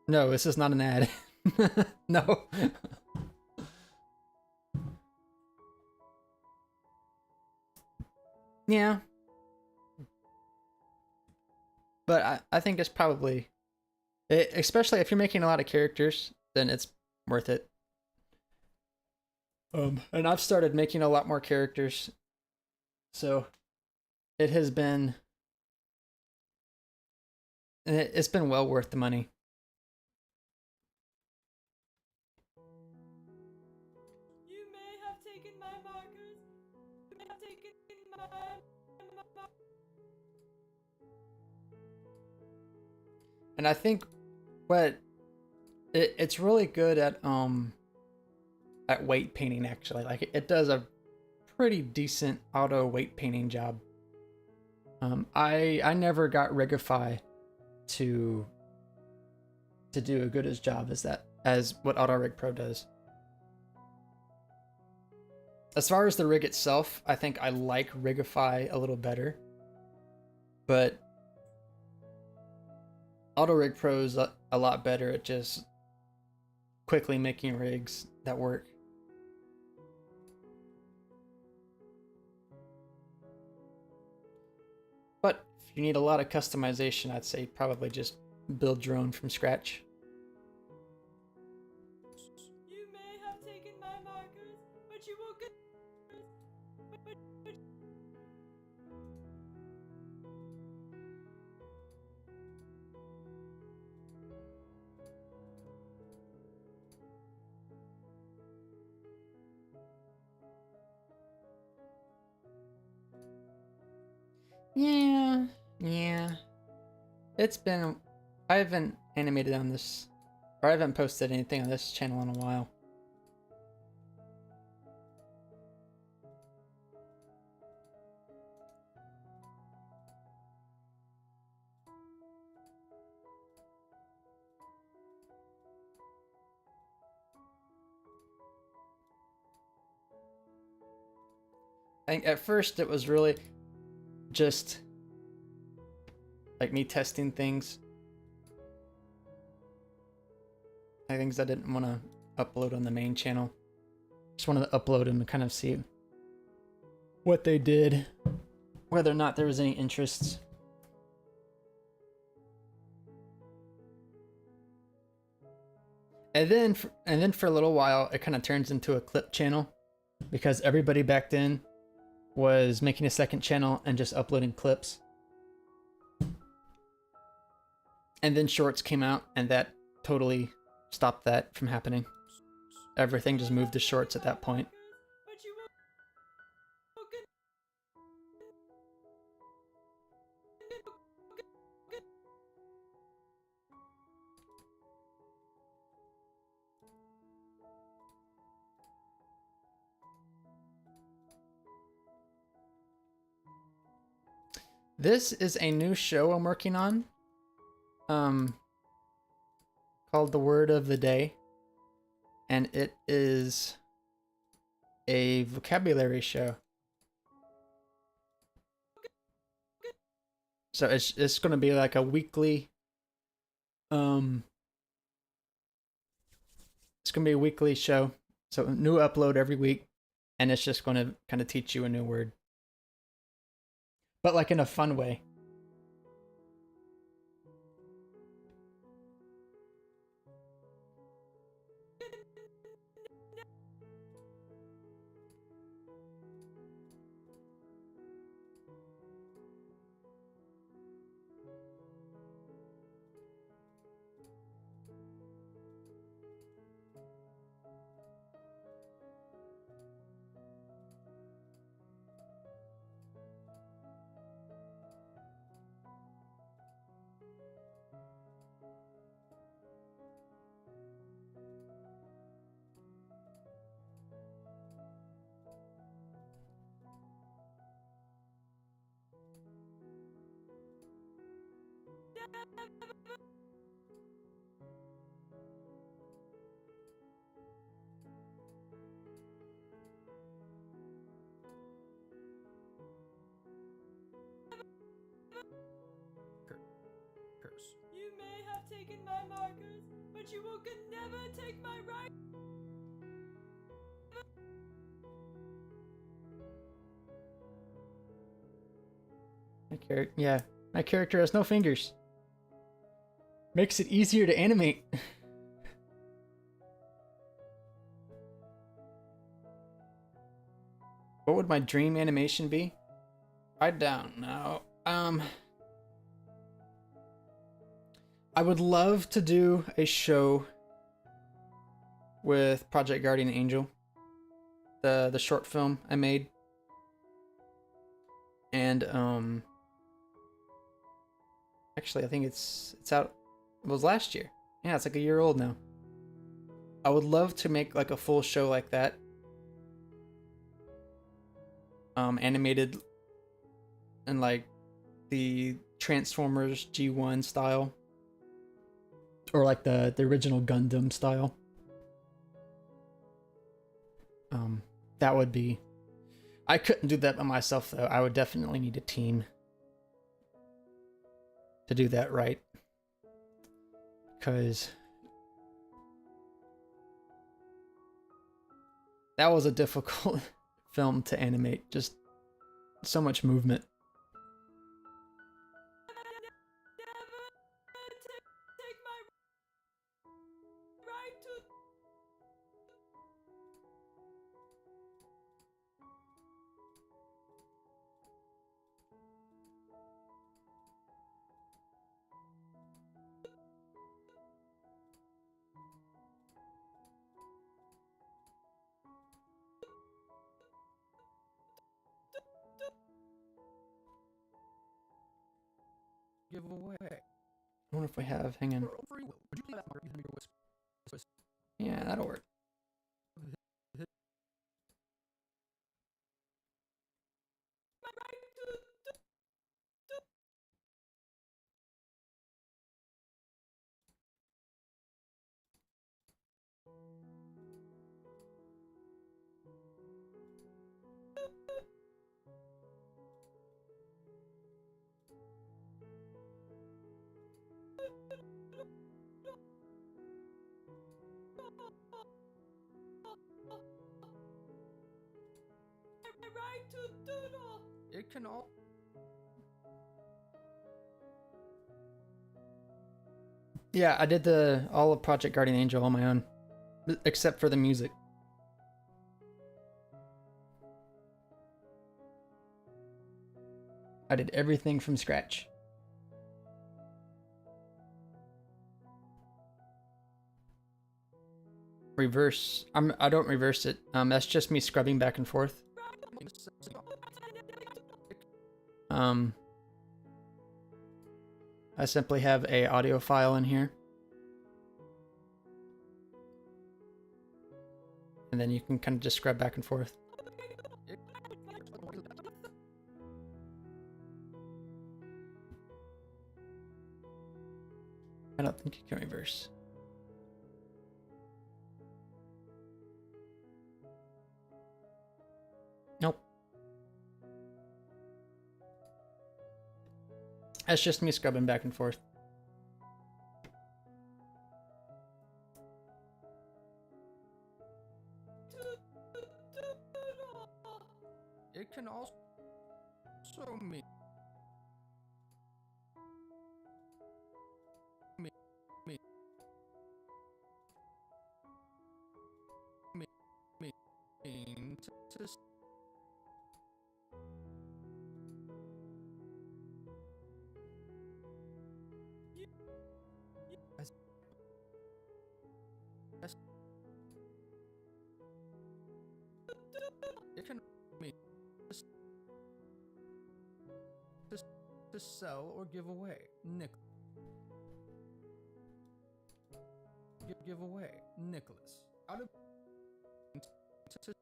No, this is not an ad. No. Yeah. But I think it's probably, especially if you're making a lot of characters, then it's worth it. And I've started making a lot more characters, so it's been well worth the money. You may have taken my markers. You may have taken my And I think it's really good at weight painting, actually. Like it does a pretty decent auto weight painting job. I never got Rigify to do a good as job as what Autorig Pro does. As far as the rig itself, I think I like Rigify a little better, but Autorig Pro is a lot better at just quickly making rigs that work. But if you need a lot of customization, I'd say probably just build your own from scratch. You may have taken my markers, but you will get. Yeah. I haven't animated on this, or I haven't posted anything on this channel in a while. I think at first it was really just like me testing things. Like things I didn't want to upload on the main channel. Just wanted to upload them and kind of see what they did, whether or not there was any interest. And then for a little while, it kind of turns into a clip channel, because everybody back then was making a second channel and just uploading clips. And then shorts came out, and that totally stopped that from happening. Everything just moved to shorts at that point. But you will get. This is a new show I'm working on, called The Word of the Day, and it is a vocabulary show. So it's going to be like a weekly it's going to be a weekly show. So a new upload every week, and it's just going to kind of teach you a new word. But like in a fun way. Curse. You may have taken my markers, but you will never take my right. My character has no fingers. Makes it easier to animate. What would my dream animation be? I don't know. I would love to do a show with Project Guardian Angel, the short film I made, and actually I think it's out. It was last year. Yeah, it's like a year old now. I would love to make like a full show like that, animated in like the Transformers G1 style. Or like the original Gundam style. That would be... I couldn't do that by myself, though. I would definitely need a team to do that right. Because... that was a difficult film to animate. Just so much movement. Take my right to. Give away. I wonder if we have... hang on. Your own free will. Would you please that marker behind your whisk? Yeah, that'll work. My right to. My right to doodle. It can all. Yeah, I did all of Project Guardian Angel on my own. Except for the music. I did everything from scratch. Reverse. I don't reverse it. That's just me scrubbing back and forth. I simply have a audio file in here. And then you can kind of just scrub back and forth. I don't think you can reverse. That's just me scrubbing back and forth. It can also mean to it can mean to sell or give away. Give away. Nicholas. Out of to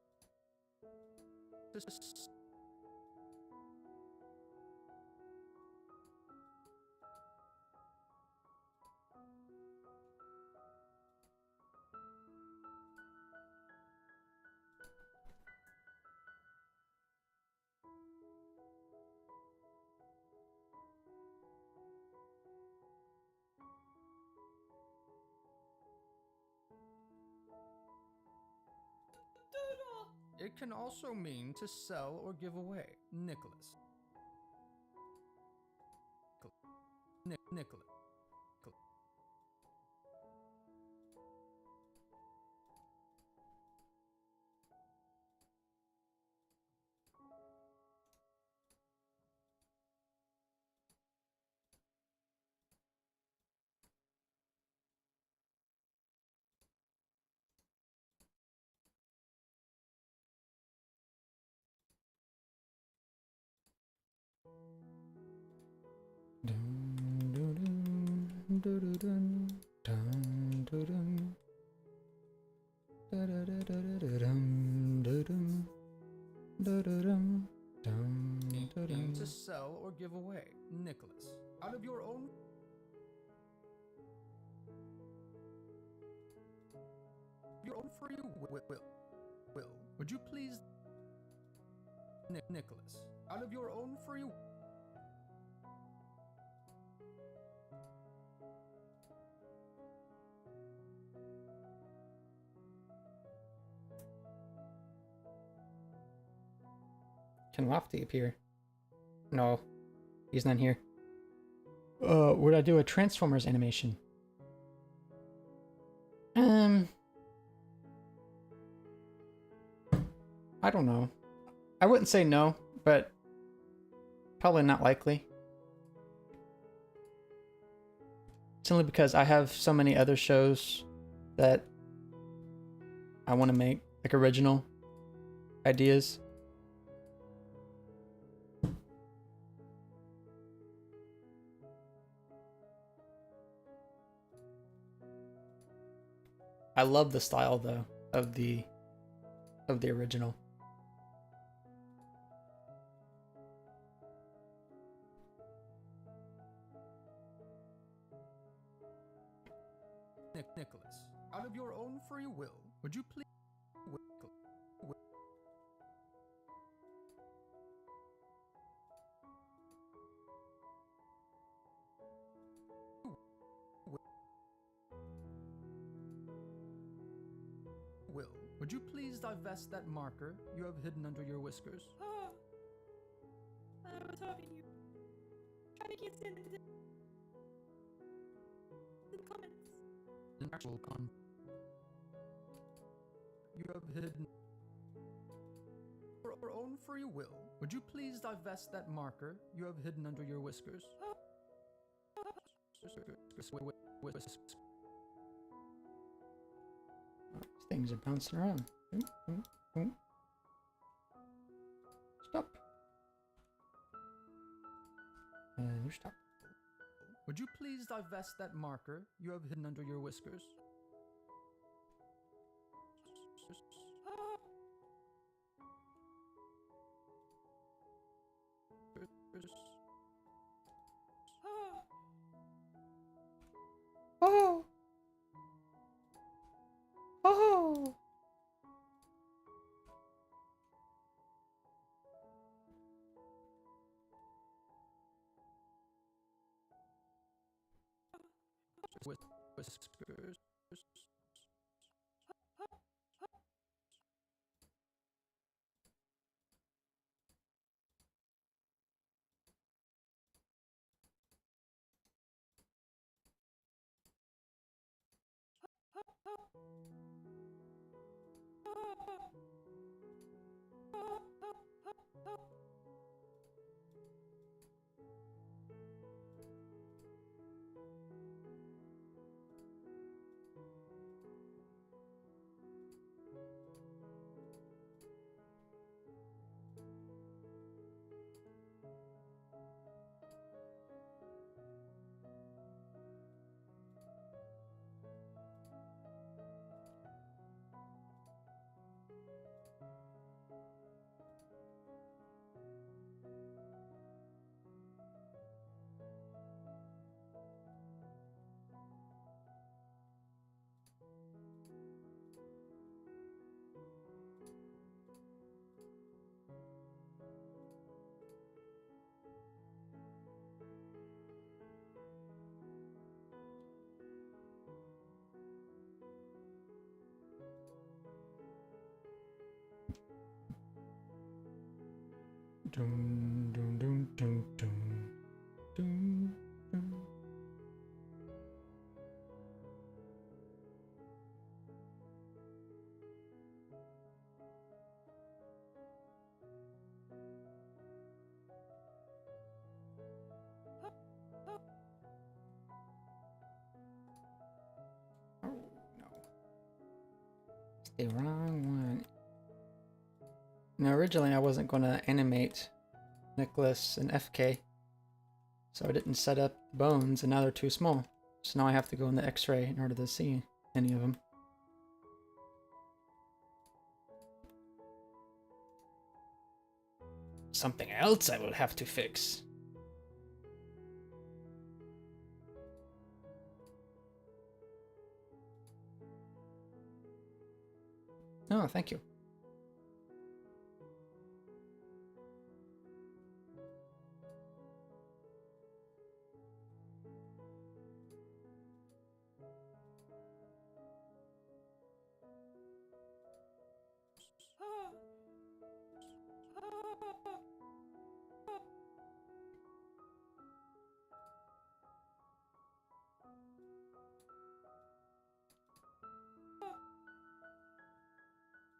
It can also mean to sell or give away. Nicholas. Nicholas. To sell or give away. Nicholas. Out of your own free will. Would you please Nicholas. Out of your own free will. Can Lofty appear? No, he's not here. Would I do a Transformers animation? I don't know. I wouldn't say no, but probably not likely. Simply because I have so many other shows that I want to make, like original ideas. I love the style though of the original. Nicholas, out of your own free will, would you please would you please divest that marker you have hidden under your whiskers? Oh, I was hoping you try to get in the comments. An actual con. You have hidden for your own free will. Would you please divest that marker you have hidden under your whiskers? Oh. Things are bouncing around. Stop. And you stop. Would you please divest that marker you have hidden under your whiskers? Oh. Oh. whiskers. Dun, dun, dun, dun, dun, dun, dun. Oh, no. It's the wrong one. Now, originally I wasn't going to animate Nicholas and FK, so I didn't set up bones, and now they're too small. So now I have to go in the X-ray in order to see any of them. Something else I will have to fix. Oh, thank you.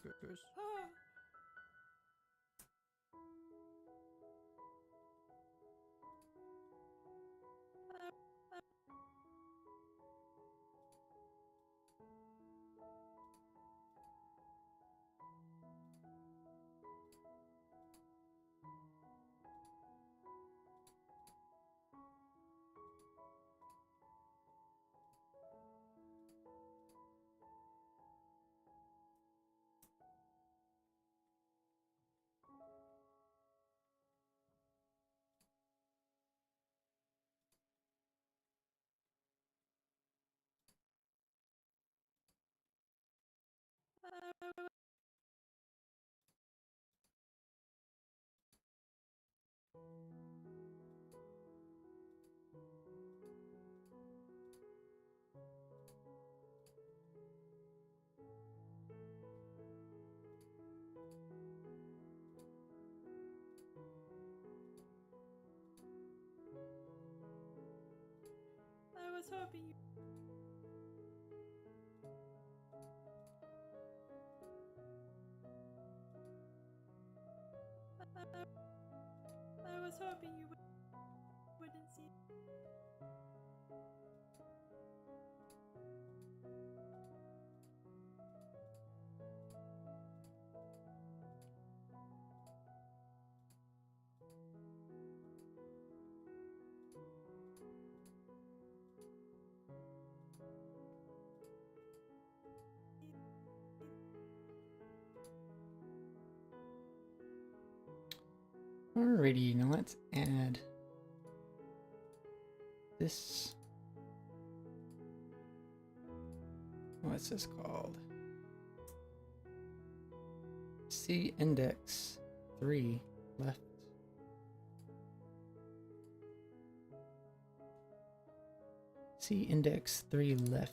Whiskers. I was hoping you. I was hoping you wouldn't see. Alrighty, now let's add this. What's this called? C index 3 left. See index 3 left.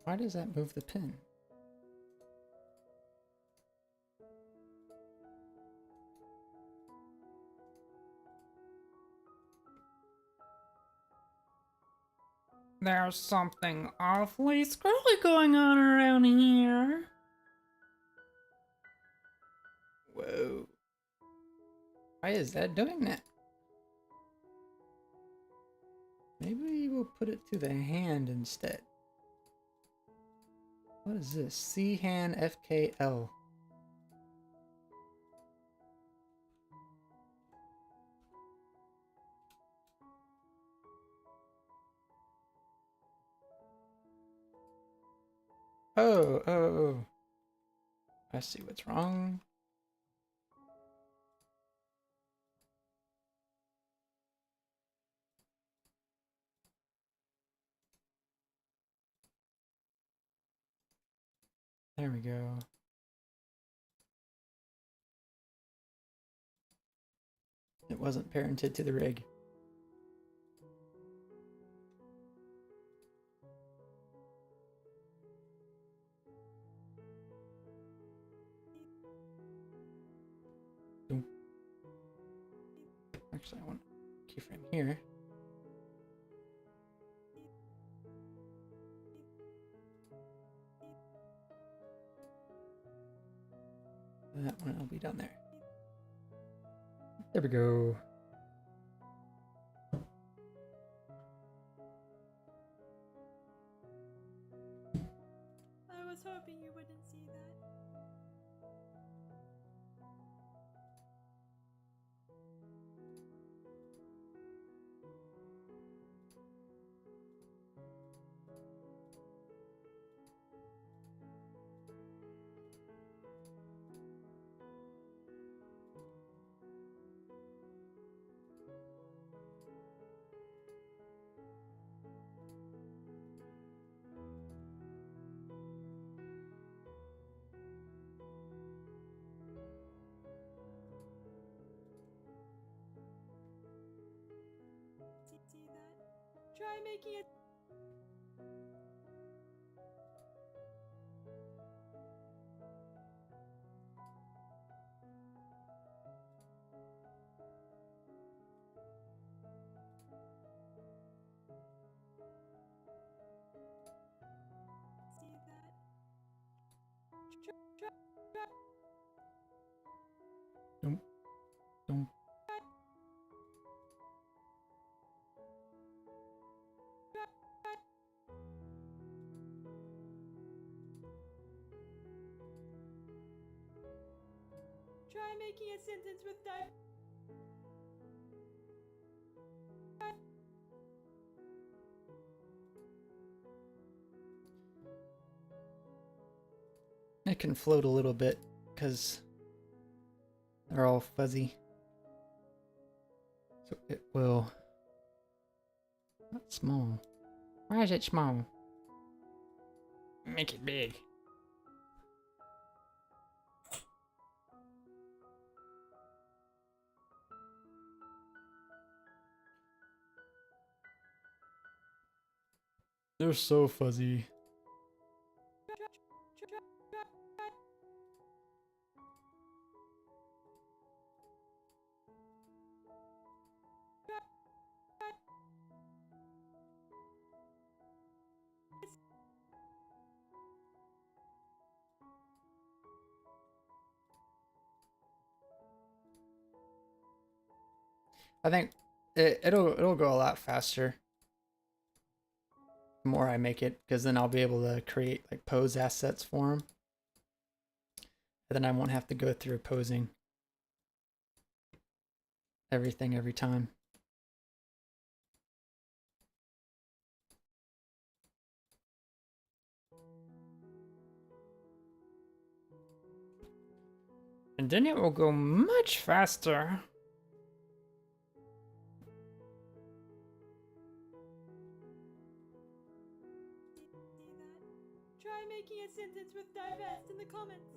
Why does that move the pin? There's something awfully screwy going on around here. Whoa. Why is that doing that? Maybe we'll put it to the hand instead. What is this? C-Han FKL. Oh. I see what's wrong. There we go. It wasn't parented to the rig. Boom. Actually, I want keyframe here. That one will be down there. There we go. I was hoping you wouldn't see that. See that? Try making it. See that? Try. Don't. Try making a sentence with dive. It can float a little bit because they're all fuzzy. So it will. Not small. Why is it small? Make it big. They're so fuzzy. I think it'll go a lot faster the more I make it, because then I'll be able to create like pose assets for them. And then I won't have to go through posing everything every time. And then it will go much faster. Try making a sentence with divest in the comments.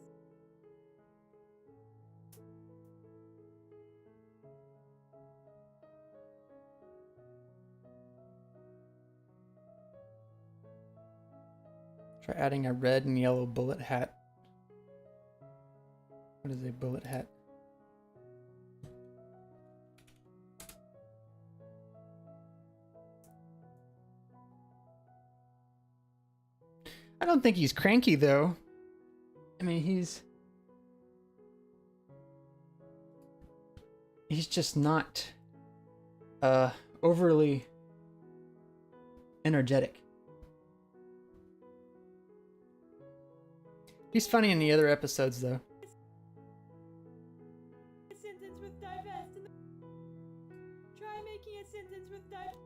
Try adding a red and yellow bullet hat. What is a bullet hat? I don't think he's cranky though. I mean, he's just not overly energetic. He's funny in the other episodes though. A sentence with divest in the... Try making a sentence with divest.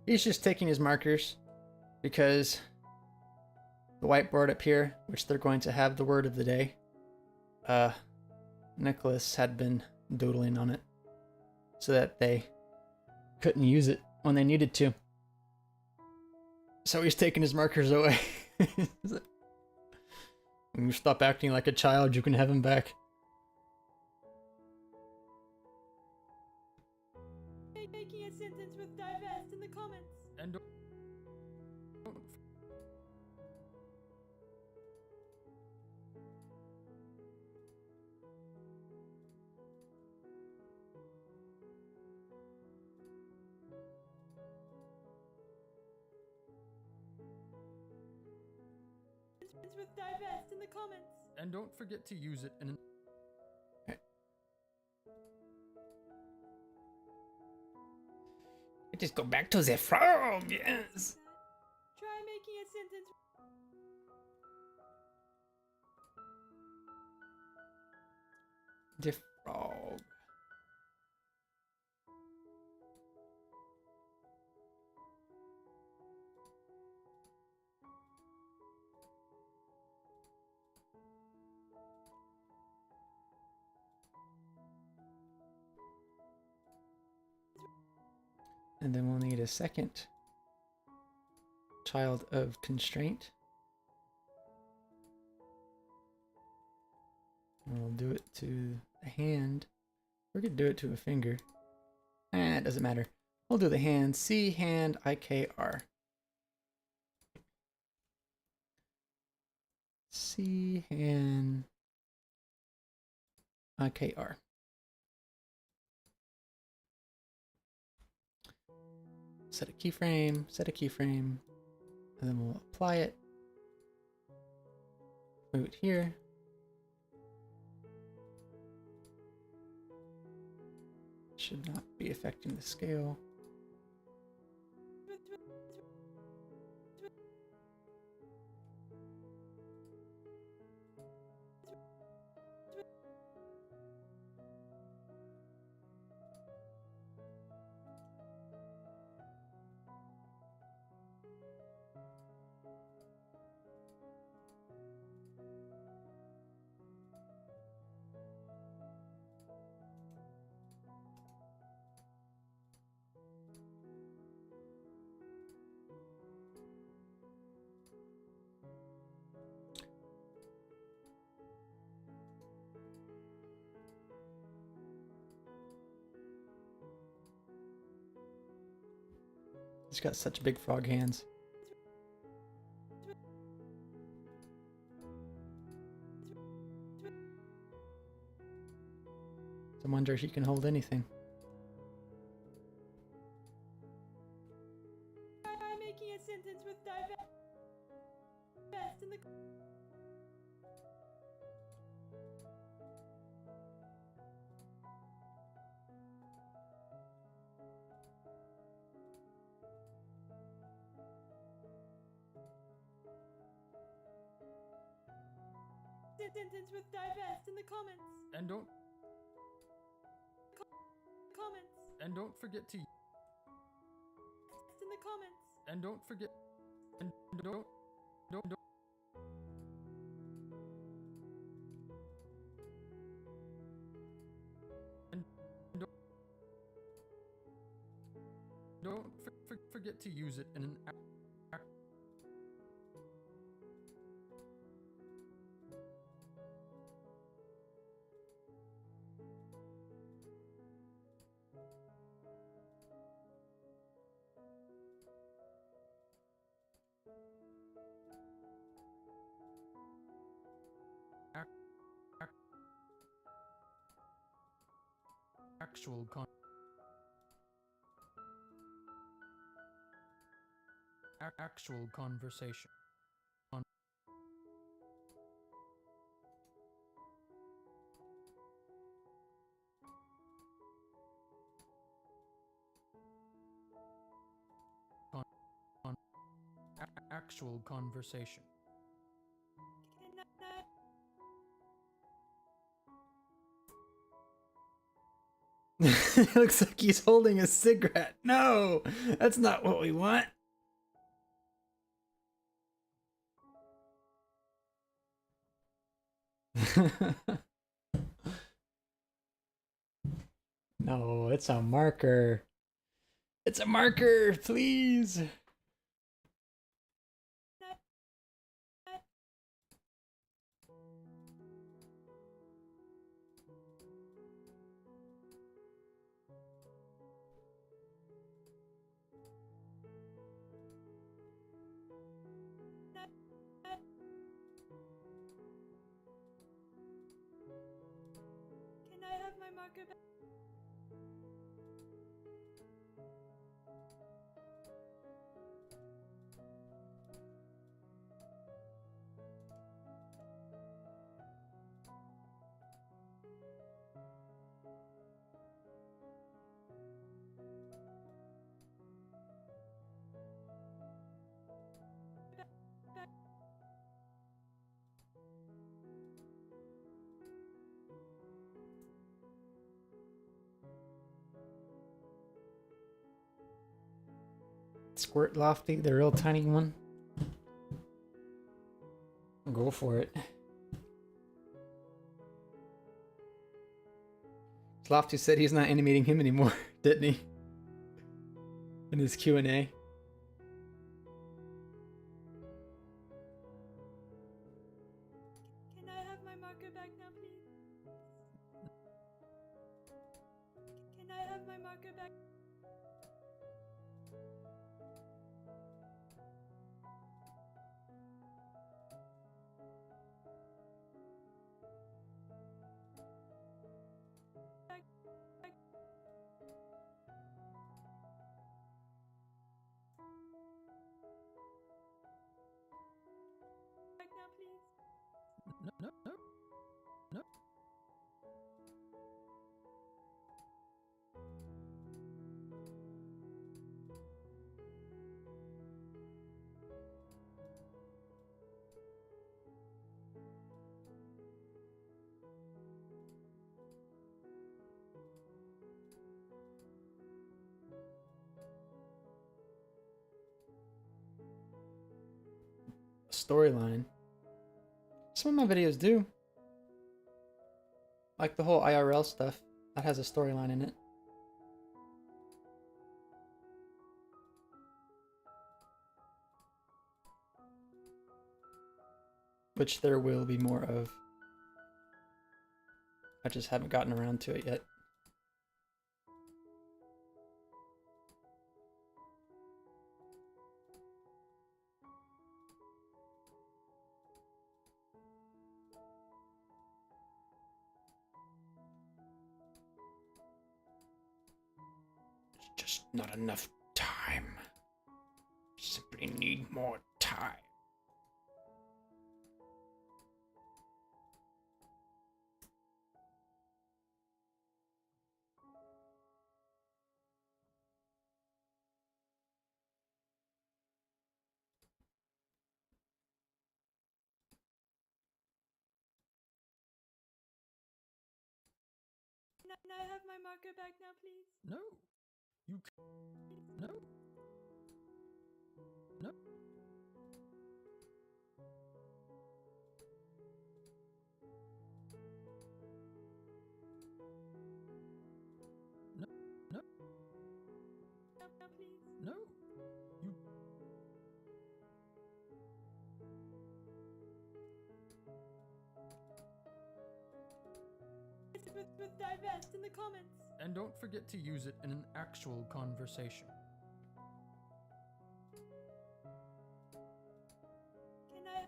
He's just taking his markers because the whiteboard up here, which they're going to have the word of the day, Nicholas had been doodling on it so that they couldn't use it when they needed to. So he's taking his markers away. When you stop acting like a child, you can have him back. Making a sentence with divest in the comments. And don't Sentence with divest in the comments. and don't forget to use it in an Just go back to the frog, yes. Try making a sentence. The frog. And then we'll need a second child of constraint. And we'll do it to the hand. We could do it to a finger. It doesn't matter. We'll do the hand. C hand IKR. C hand IKR. Set a keyframe, and then we'll apply it. Move it here. Should not be affecting the scale. He's got such big frog hands. I wonder if he can hold anything. the sentence with divest in the comments. And don't Comments. and don't forget to In the comments. and don't forget and don't and don't forget to use it in an actual actual conversation. Actual conversation. It looks like he's holding a cigarette. No, that's not what we want. No, it's a marker. It's a marker, please. Can I have my marker back? Squirt Lofty, the real tiny one. Go for it. Lofty said he's not animating him anymore, didn't he? In his Q&A. Can I have my marker back now, please? Can I have my marker back? Back now, please. No. Storyline. Some of my videos do. Like the whole IRL stuff. That has a storyline in it. Which there will be more of. I just haven't gotten around to it yet. Just not enough time. Simply need more time. I have my marker back now, please? No. You no. No. No. No. Now, please. No. You With divest in the comments. and don't forget to use it in an actual conversation. Can I?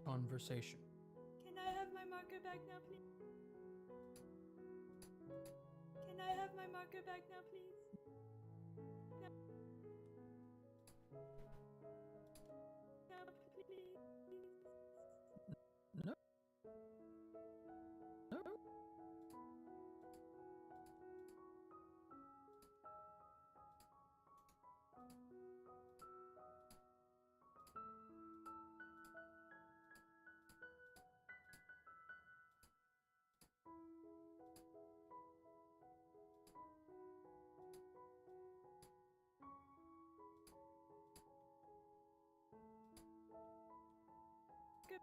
Conversation. Can I have my marker back now, please? Can I have my marker back now, please? Now, please. No. No.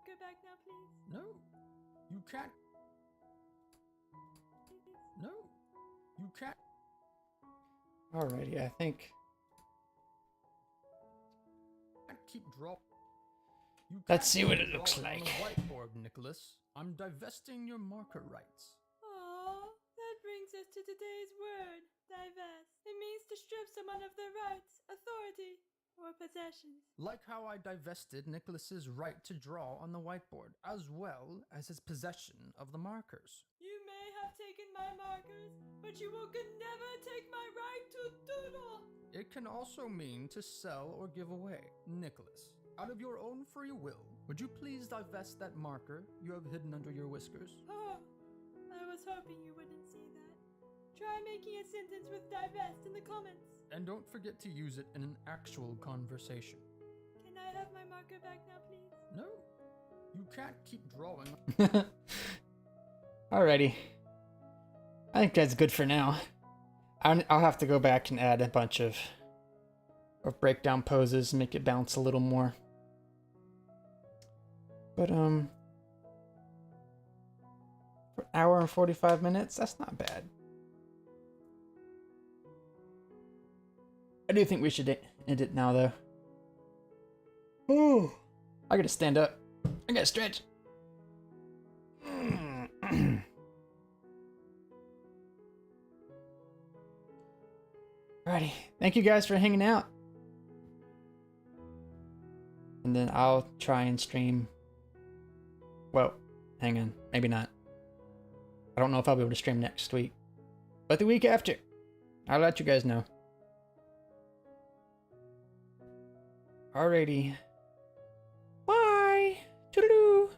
Go back now, please. No. You can't. No. You can't. Alrighty, I think. Keep drop. You Let's can't see what keep it looks drawing on like. the whiteboard, Nicholas. I'm divesting your marker rights. Aww, that brings us to today's word, divest. It means to strip someone of their rights, authority, or possessions. Like how I divested Nicholas's right to draw on the whiteboard, as well as his possession of the markers. You may have taken my markers, but you could never take my right to doodle. It can also mean to sell or give away. Nicholas, out of your own free will, would you please divest that marker you have hidden under your whiskers? Oh, I was hoping you wouldn't see that. Try making a sentence with divest in the comments. And don't forget to use it in an actual conversation. Can I have my marker back now, please? No, you can't keep drawing. Alrighty. I think that's good for now. I'll have to go back and add a bunch of breakdown poses and make it bounce a little more. But for an hour and 45 minutes, that's not bad. I do think we should end it now, though. Ooh, I gotta stand up. I gotta stretch. Alrighty, thank you guys for hanging out. And then I'll try and stream. Well, hang on, maybe not. I don't know if I'll be able to stream next week, but the week after, I'll let you guys know. Alrighty. Bye. Toodaloo.